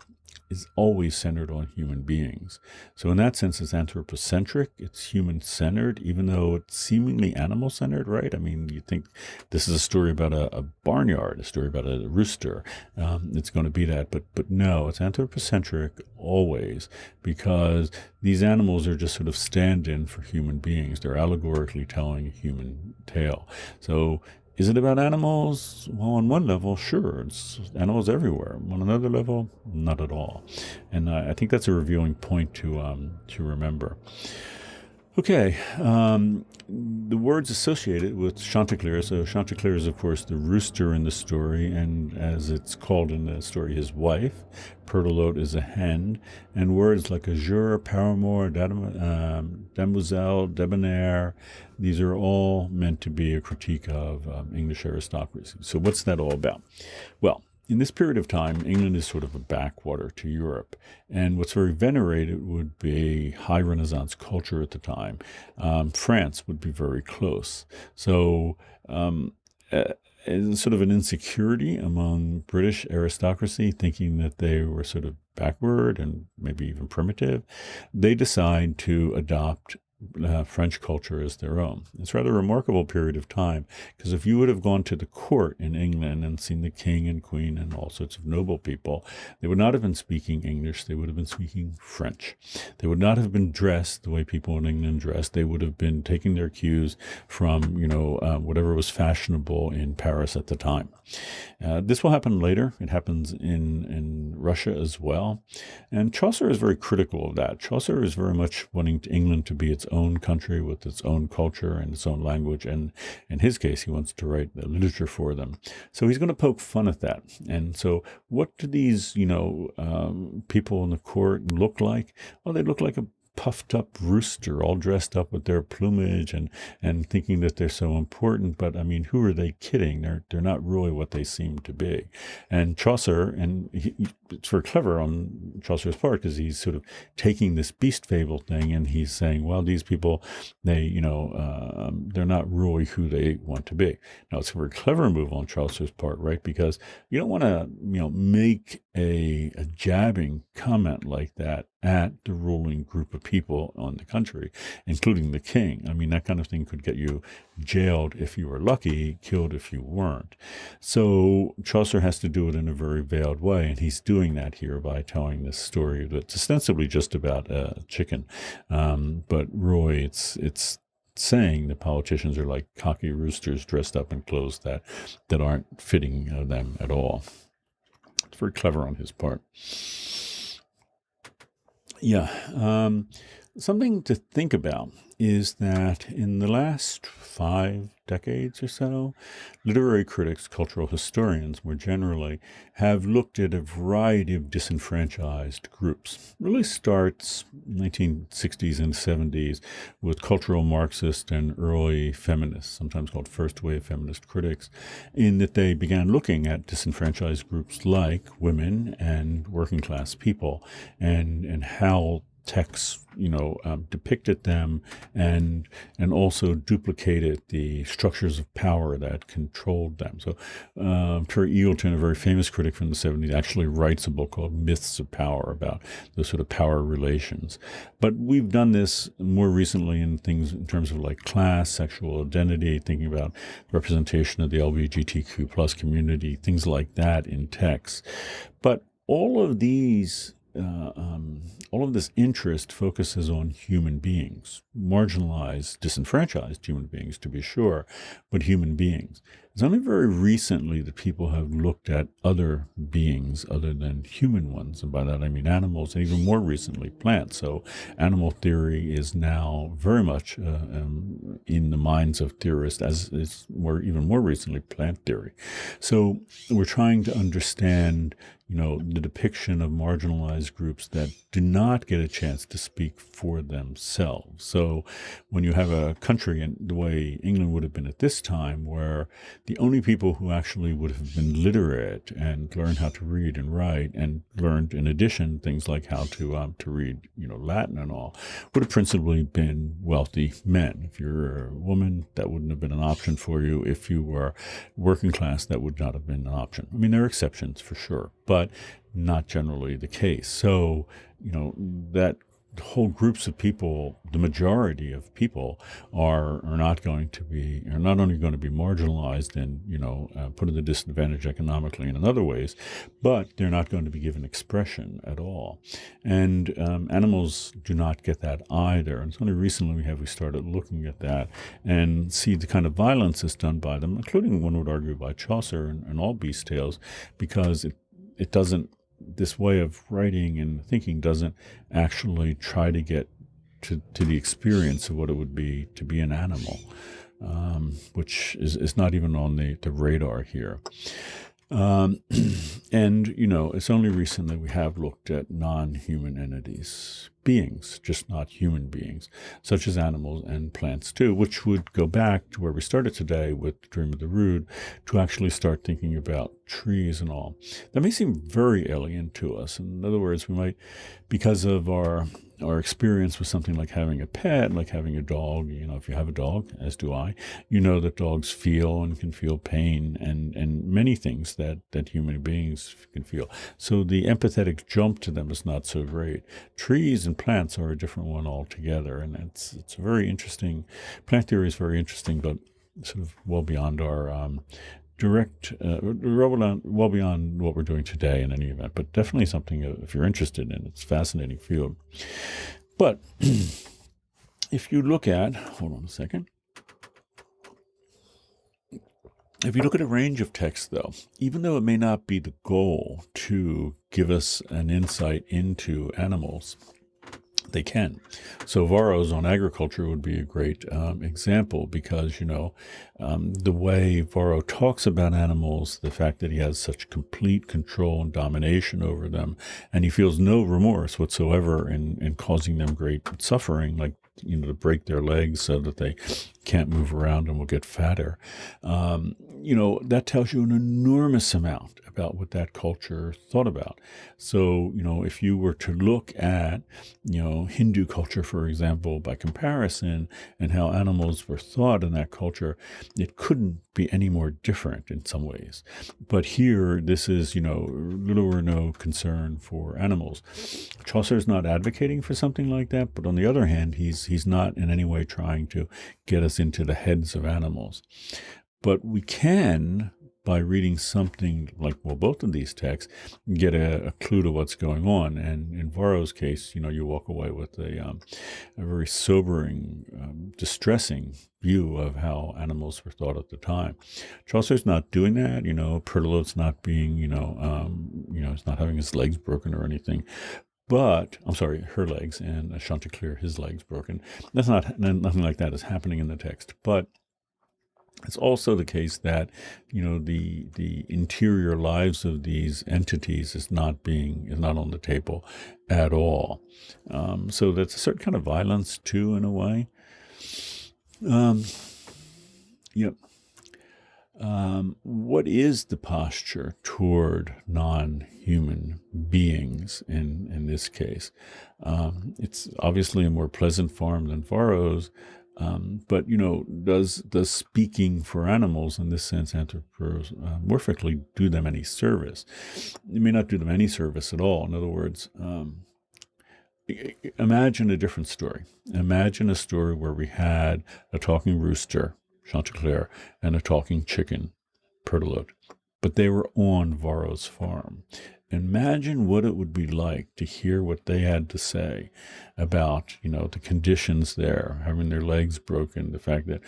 is always centered on human beings. So in that sense, it's anthropocentric, it's human-centered, even though it's seemingly animal-centered, right? I mean, you think this is a story about a barnyard, a story about a rooster. It's going to be that, but no, it's anthropocentric always, because these animals are just sort of stand-in for human beings. They're allegorically telling a human tale. So is it about animals? Well, on one level, sure, it's animals everywhere. On another level, not at all. And I think that's a revealing point to remember. Okay, the words associated with Chanticleer. So Chanticleer is, of course, the rooster in the story, and as it's called in the story, his wife. Pertelote is a hen, and words like azure, paramour, demoiselle, debonair, these are all meant to be a critique of English aristocracy. So what's that all about? Well, in this period of time, England is sort of a backwater to Europe, and what's very venerated would be high Renaissance culture at the time. France would be very close. So sort of an insecurity among British aristocracy, thinking that they were sort of backward and maybe even primitive, they decide to adopt French culture as their own. It's a rather remarkable period of time, because if you would have gone to the court in England and seen the king and queen and all sorts of noble people, they would not have been speaking English. They would have been speaking French. They would not have been dressed the way people in England dressed. They would have been taking their cues from, whatever was fashionable in Paris at the time. This will happen later. It happens in Russia as well. And Chaucer is very critical of that. Chaucer is very much wanting England to be its own country with its own culture and its own language. And in his case, he wants to write the literature for them. So he's going to poke fun at that. And so what do these, people in the court look like? Well, they look like a puffed up rooster, all dressed up with their plumage and thinking that they're so important. But I mean, who are they kidding? They're not really what they seem to be. And Chaucer, it's very clever on Chaucer's part, because he's sort of taking this beast fable thing and he's saying, well, these people, they're not really who they want to be. Now, it's a very clever move on Chaucer's part, right? Because you don't want to, make a jabbing comment like that at the ruling group of people on the country, including the king. I mean, that kind of thing could get you jailed if you were lucky, killed if you weren't. So Chaucer has to do it in a very veiled way, and he's doing that here by telling this story that's ostensibly just about a chicken. But really, it's saying the politicians are like cocky roosters dressed up in clothes that aren't fitting them at all. It's very clever on his part. Yeah. Something to think about is that in the last 5 decades or so, literary critics, cultural historians more generally, have looked at a variety of disenfranchised groups. It really starts 1960s and 70s with cultural Marxist and early feminists, sometimes called first wave feminist critics, in that they began looking at disenfranchised groups like women and working class people and how texts, depicted them and also duplicated the structures of power that controlled them. So Terry Eagleton, a very famous critic from the 70s, actually writes a book called Myths of Power about those sort of power relations. But we've done this more recently in things in terms of like class, sexual identity, thinking about representation of the LGBTQ plus community, things like that in texts. But all of these all of this interest focuses on human beings, marginalized, disenfranchised human beings, to be sure, but human beings. It's only very recently that people have looked at other beings other than human ones, and by that I mean animals, and even more recently plants. So animal theory is now very much in the minds of theorists, as is even more recently plant theory. So we're trying to understand the depiction of marginalized groups that do not get a chance to speak for themselves. So when you have a country, and the way England would have been at this time, where the only people who actually would have been literate and learned how to read and write and learned, in addition, things like how to read, Latin and all, would have principally been wealthy men. If you're a woman, that wouldn't have been an option for you. If you were working class, that would not have been an option. I mean, there are exceptions for sure, but not generally the case. So, that whole groups of people, the majority of people are not only going to be marginalized and, put at a disadvantage economically and in other ways, but they're not going to be given expression at all. And animals do not get that either. And it's only recently we started looking at that and see the kind of violence that's done by them, including, one would argue, by Chaucer and all beast tales, because it doesn't, this way of writing and thinking doesn't actually try to get to the experience of what it would be to be an animal, which is not even on the radar here. And, it's only recently we have looked at non-human entities, beings, just not human beings, such as animals and plants too, which would go back to where we started today with Dream of the Rood, to actually start thinking about trees and all. That may seem very alien to us. In other words, we might, because of our experience with something like having a pet, like having a dog, if you have a dog, as do I, that dogs feel and can feel pain and many things that human beings can feel. So the empathetic jump to them is not so great. Trees in plants are a different one altogether. And it's a very interesting, plant theory is very interesting, but sort of well beyond our well beyond what we're doing today in any event, but definitely something if you're interested in. It's a fascinating field. But if you look at, hold on a second. If you look at a range of texts, though, even though it may not be the goal to give us an insight into animals, they can. So Varro's on agriculture would be a great example because, the way Varro talks about animals, the fact that he has such complete control and domination over them, and he feels no remorse whatsoever in causing them great suffering, like, to break their legs so that they can't move around and will get fatter. That tells you an enormous amount about what that culture thought about. So, if you were to look at, Hindu culture, for example, by comparison, and how animals were thought in that culture, it couldn't be any more different in some ways. But here, this is, little or no concern for animals. Chaucer's not advocating for something like that, but on the other hand, he's not in any way trying to get us into the heads of animals. But we can, by reading something like, both of these texts, get a clue to what's going on. And in Varro's case, you walk away with a very sobering, distressing view of how animals were thought at the time. Chaucer's not doing that. Pertilot's not being, he's not having his legs broken or anything. But, I'm sorry, her legs, and Chanticleer, his legs broken. Nothing like that is happening in the text. But it's also the case that, the interior lives of these entities is not on the table at all. So that's a certain kind of violence too, in a way. What is the posture toward non-human beings in this case? It's obviously a more pleasant form than Varro's. But, does speaking for animals in this sense anthropomorphically do them any service? It may not do them any service at all. In other words, imagine a different story. Imagine a story where we had a talking rooster, Chanticleer, and a talking chicken, Pertilot, but they were on Varro's farm. Imagine what it would be like to hear what they had to say about, the conditions there, having their legs broken, the fact that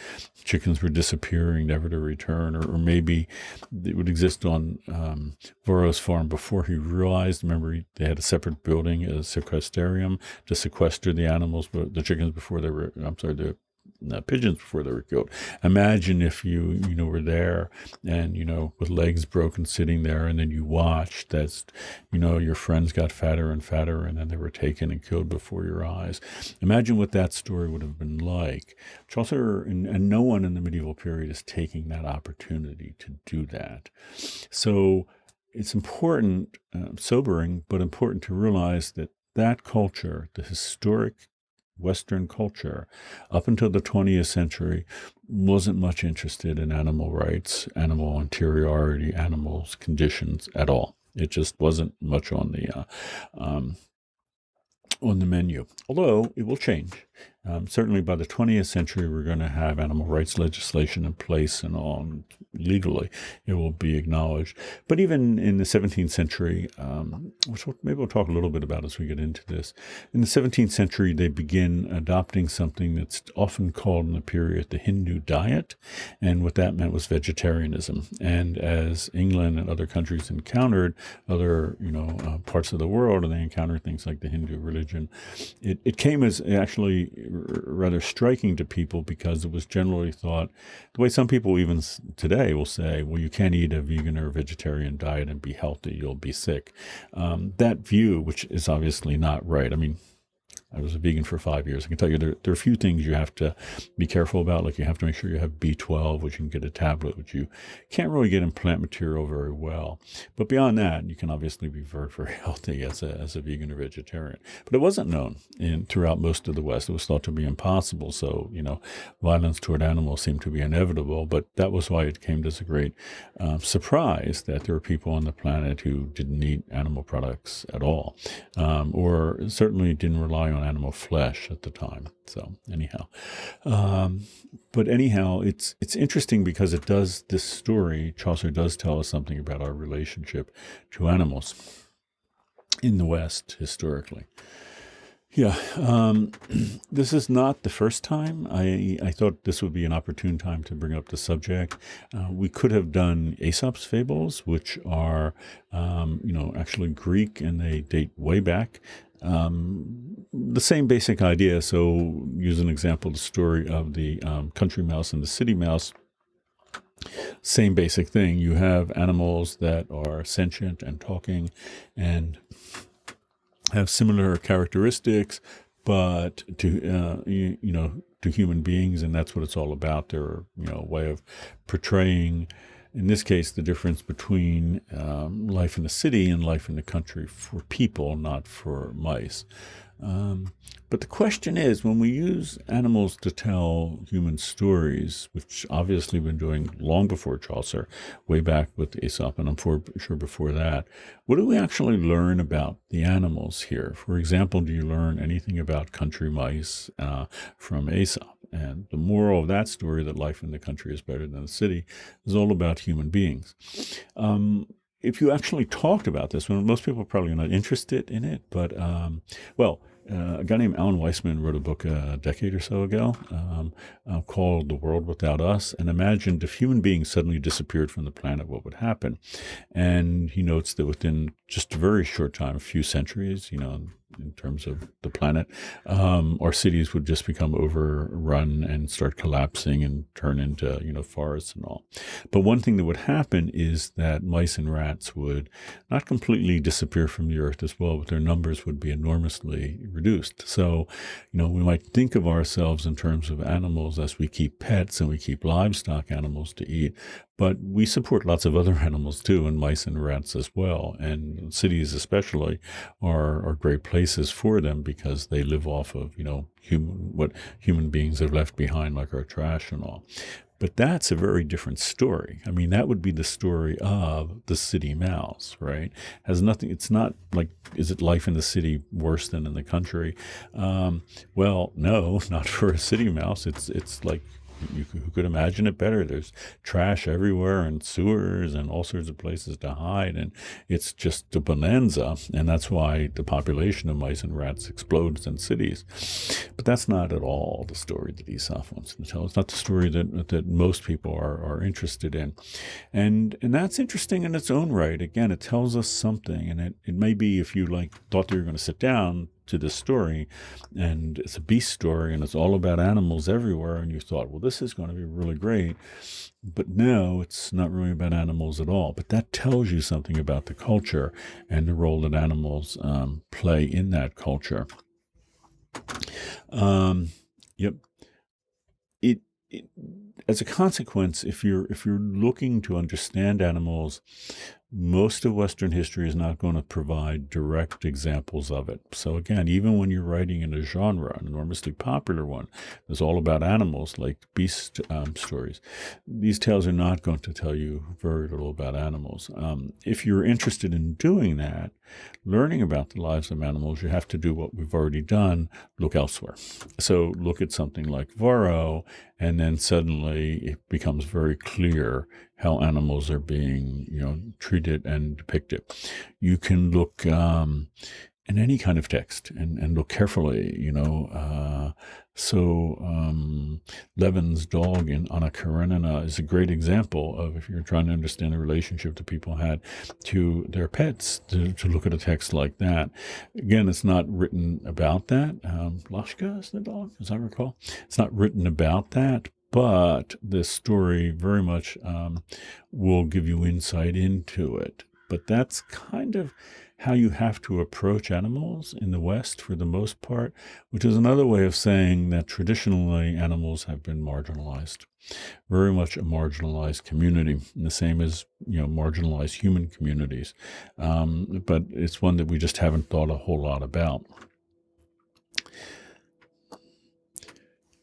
chickens were disappearing, never to return, or maybe it would exist on Varro's farm before he realized. Remember, they had a separate building, a sequestrium, to sequester the animals, the chickens before they were, pigeons before they were killed. Imagine if you were there and, with legs broken sitting there, and then you watched as, your friends got fatter and fatter, and then they were taken and killed before your eyes. Imagine what that story would have been like. Chaucer and no one in the medieval period is taking that opportunity to do that. So it's important, sobering, but important to realize that culture, the historic Western culture, up until the 20th century, wasn't much interested in animal rights, animal interiority, animals' conditions at all. It just wasn't much on the menu, although it will change. Certainly by the 20th century, we're going to have animal rights legislation in place and all legally. It will be acknowledged. But even in the 17th century, which maybe we'll talk a little bit about as we get into this, in the 17th century, they begin adopting something that's often called in the period the Hindu diet. And what that meant was vegetarianism. And as England and other countries encountered other, parts of the world, and they encountered things like the Hindu religion, it came as actually rather striking to people because it was generally thought, the way some people even today will say, well, you can't eat a vegan or vegetarian diet and be healthy, you'll be sick. That view, which is obviously not right. I mean, I was a vegan for 5 years. I can tell you there are a few things you have to be careful about. Like you have to make sure you have B12, which you can get a tablet, which you can't really get in plant material very well. But beyond that, you can obviously be very, very healthy as a vegan or vegetarian. But it wasn't known throughout most of the West. It was thought to be impossible. So, violence toward animals seemed to be inevitable. But that was why it came as a great surprise that there were people on the planet who didn't eat animal products at all, or certainly didn't rely rely on animal flesh at the time. So anyhow, um, but anyhow, it's interesting because it does this story. Chaucer does tell us something about our relationship to animals in the West historically. Yeah, this is not the first time. I thought this would be an opportune time to bring up the subject. We could have done Aesop's fables, which are, actually Greek and they date way back. The same basic idea. So, use an example: the story of the country mouse and the city mouse. Same basic thing. You have animals that are sentient and talking, and have similar characteristics, but to to human beings, and that's what it's all about. They're a way of portraying, in this case, the difference between life in the city and life in the country for people, not for mice. But the question is, when we use animals to tell human stories, which obviously we've been doing long before Chaucer, way back with Aesop, and I'm sure before that, what do we actually learn about the animals here? For example, do you learn anything about country mice from Aesop? And the moral of that story, that life in the country is better than the city, is all about human beings. If you actually talked about this, well, most people are probably not interested in it, but a guy named Alan Weisman wrote a book a decade or so ago called The World Without Us, and imagined if human beings suddenly disappeared from the planet, what would happen? And he notes that within just a very short time, a few centuries, in terms of the planet, our cities would just become overrun and start collapsing and turn into, forests and all. But one thing that would happen is that mice and rats would not completely disappear from the earth as well, but their numbers would be enormously reduced. So, we might think of ourselves in terms of animals as we keep pets and we keep livestock animals to eat, but we support lots of other animals too, and mice and rats as well. And cities especially are great places for them because they live off of, what human beings have left behind, like our trash and all. But that's a very different story. I mean, that would be the story of the city mouse, right? Has nothing, it's not like, is it life in the city worse than in the country? Well, no, not for a city mouse. It's like, who could imagine it better? There's trash everywhere and sewers and all sorts of places to hide, and it's just a bonanza. And that's why the population of mice and rats explodes in cities. But that's not at all the story that Aesop wants to tell. It's not the story that most people are interested in, and that's interesting in its own right. Again, it tells us something, and it may be, if you thought you were going to sit down to this story, and it's a beast story, and it's all about animals everywhere, and you thought, well, this is going to be really great. But no, it's not really about animals at all. But that tells you something about the culture and the role that animals play in that culture. Yep. It, it as a consequence, if you're looking to understand animals, most of Western history is not going to provide direct examples of it. So again, even when you're writing in a genre, an enormously popular one, that's all about animals, like beast stories, these tales are not going to tell you very little about animals. If you're interested in doing that, learning about the lives of animals, you have to do what we've already done: look elsewhere. So look at something like Varro, and then suddenly it becomes very clear how animals are being, treated and depicted. You can look in any kind of text and look carefully, Levin's dog in Anna Karenina is a great example of, if you're trying to understand the relationship that people had to their pets, to look at a text like that. Again, it's not written about that. Lashka is the dog, as I recall. It's not written about that, but this story very much will give you insight into it. But that's kind of how you have to approach animals in the West for the most part, which is another way of saying that traditionally animals have been marginalized, very much a marginalized community, the same as, marginalized human communities. But it's one that we just haven't thought a whole lot about.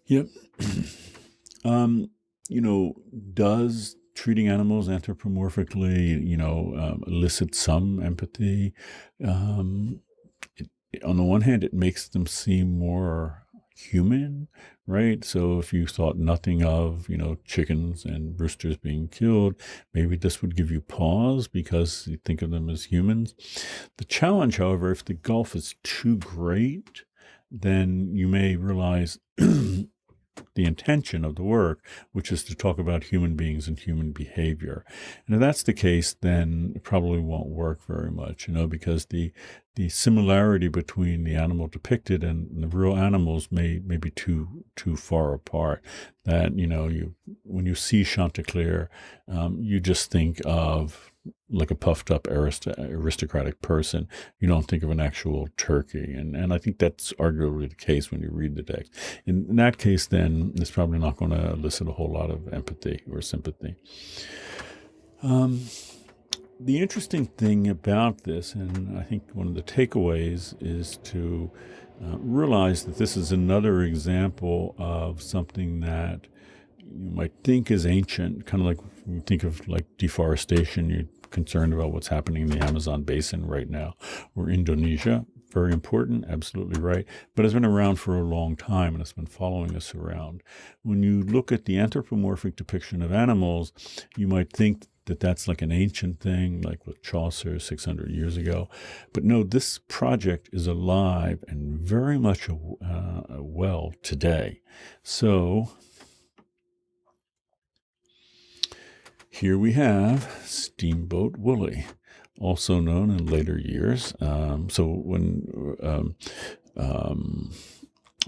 Yep. Does treating animals anthropomorphically, elicit some empathy? on the one hand, it makes them seem more human, right? So if you thought nothing of, chickens and roosters being killed, maybe this would give you pause because you think of them as humans. The challenge, however, if the gulf is too great, then you may realize the intention of the work, which is to talk about human beings and human behavior. And if that's the case, then it probably won't work very much, because the similarity between the animal depicted and the real animals may be too far apart. That, when you see Chanticleer, you just think of like a puffed up aristocratic person. You don't think of an actual turkey. And I think that's arguably the case when you read the text. In that case, then it's probably not going to elicit a whole lot of empathy or sympathy. The interesting thing about this, and I think one of the takeaways, is to realize that this is another example of something that you might think is ancient, kind of like when you think of like deforestation, you're concerned about what's happening in the Amazon basin right now, or Indonesia. Very important, absolutely right. But it's been around for a long time, and it's been following us around. When you look at the anthropomorphic depiction of animals, you might think that that's like an ancient thing, like with Chaucer 600 years ago. But no, this project is alive and very much well today. So here we have Steamboat Willie, also known in later years. So when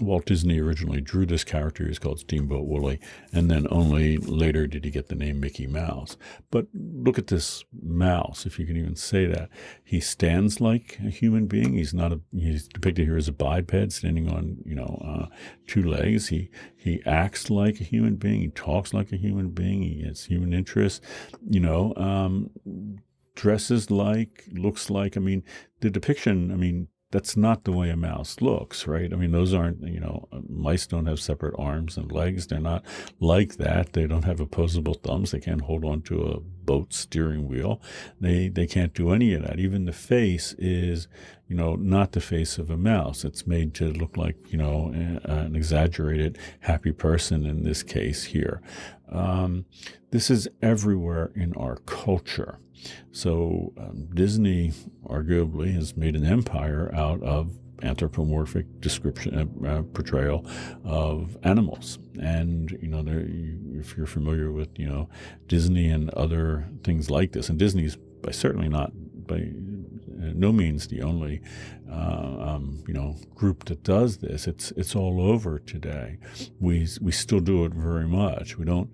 Walt Disney originally drew this character, he was called Steamboat Willie, and then only later did he get the name Mickey Mouse. But look at this mouse, if you can even say that. He stands like a human being. He's depicted here as a biped, standing on, two legs. He acts like a human being. He talks like a human being. He has human interests, dresses like, looks like. The depiction, that's not the way a mouse looks, right? Those aren't, mice don't have separate arms and legs. They're not like that. They don't have opposable thumbs. They can't hold on to a boat steering wheel. They can't do any of that. Even the face is, not the face of a mouse. It's made to look like, an exaggerated happy person in this case here. This is everywhere in our culture. So Disney arguably has made an empire out of anthropomorphic description, portrayal of animals. And, if you're familiar with, Disney and other things like this, and Disney's certainly not by no means the only, group that does this. It's all over today. We still do it very much. We don't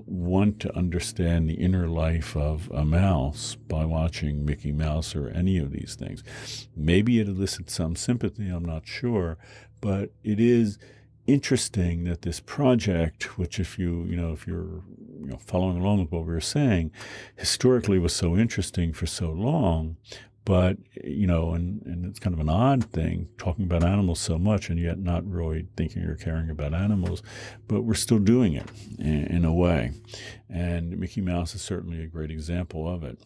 want to understand the inner life of a mouse by watching Mickey Mouse or any of these things. Maybe it elicits some sympathy. I'm not sure, but it is interesting that this project, which if you're following along with what we were saying, historically was so interesting for so long, but and it's kind of an odd thing talking about animals so much and yet not really thinking or caring about animals, but we're still doing it in a way, and Mickey Mouse is certainly a great example of it.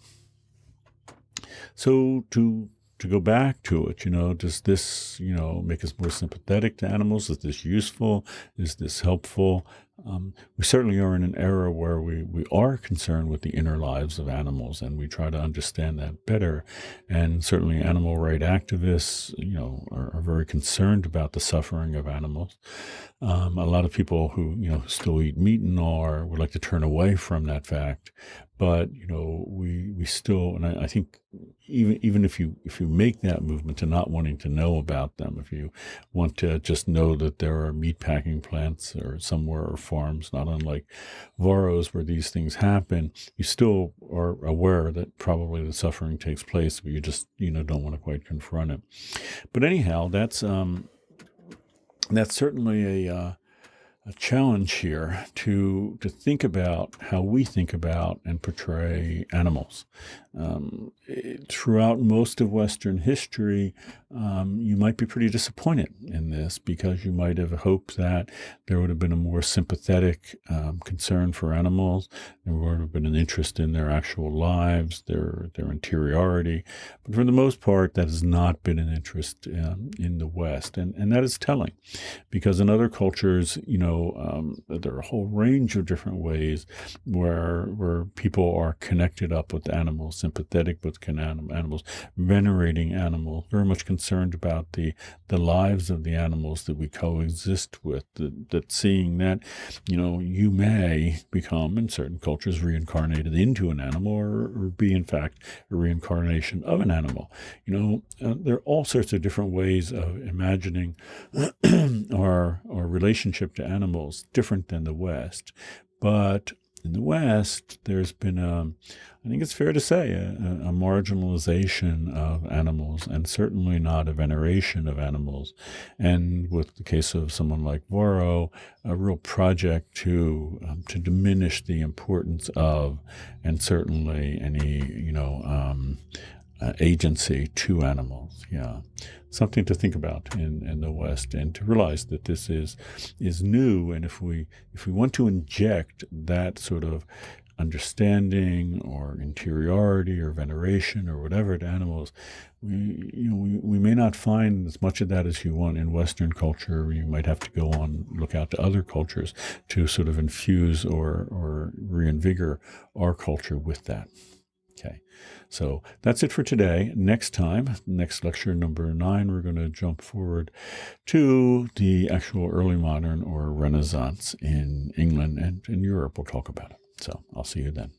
So to go back to it, does this, make us more sympathetic to animals? Is this useful? Is this helpful? We certainly are in an era where we are concerned with the inner lives of animals, and we try to understand that better. And certainly animal rights activists, are very concerned about the suffering of animals. A lot of people who, still eat meat and all would like to turn away from that fact. But, we still, and I think even if you make that movement to not wanting to know about them, if you want to just know that there are meat packing plants or somewhere or farms, not unlike Voros, where these things happen, you still are aware that probably the suffering takes place, but you just, don't want to quite confront it. But anyhow, that's certainly a challenge here to think about how we think about and portray animals. Throughout most of Western history, you might be pretty disappointed in this because you might have hoped that there would have been a more sympathetic concern for animals. There would have been an interest in their actual lives, their interiority. But for the most part, that has not been an interest in the West. And that is telling because in other cultures, there are a whole range of different ways where people are connected up with animals, sympathetic with animals, venerating animals, very much concerned about the lives of the animals that we coexist with, that seeing that, you may become, in certain cultures, reincarnated into an animal or be, in fact, a reincarnation of an animal. There are all sorts of different ways of imagining our relationship to animals different than the West. But in the West, there's been, I think it's fair to say, a marginalization of animals, and certainly not a veneration of animals. And with the case of someone like Varro, a real project to diminish the importance of, and certainly any, agency to animals. Yeah. Something to think about in the West, and to realize that this is new. And if we want to inject that sort of understanding or interiority or veneration or whatever to animals, we may not find as much of that as you want in Western culture. You might have to go on, look out to other cultures to sort of infuse or reinvigorate our culture with that. Okay, so that's it for today. Next time, next lecture, number 9, we're going to jump forward to the actual early modern or Renaissance in England and in Europe. We'll talk about it. So I'll see you then.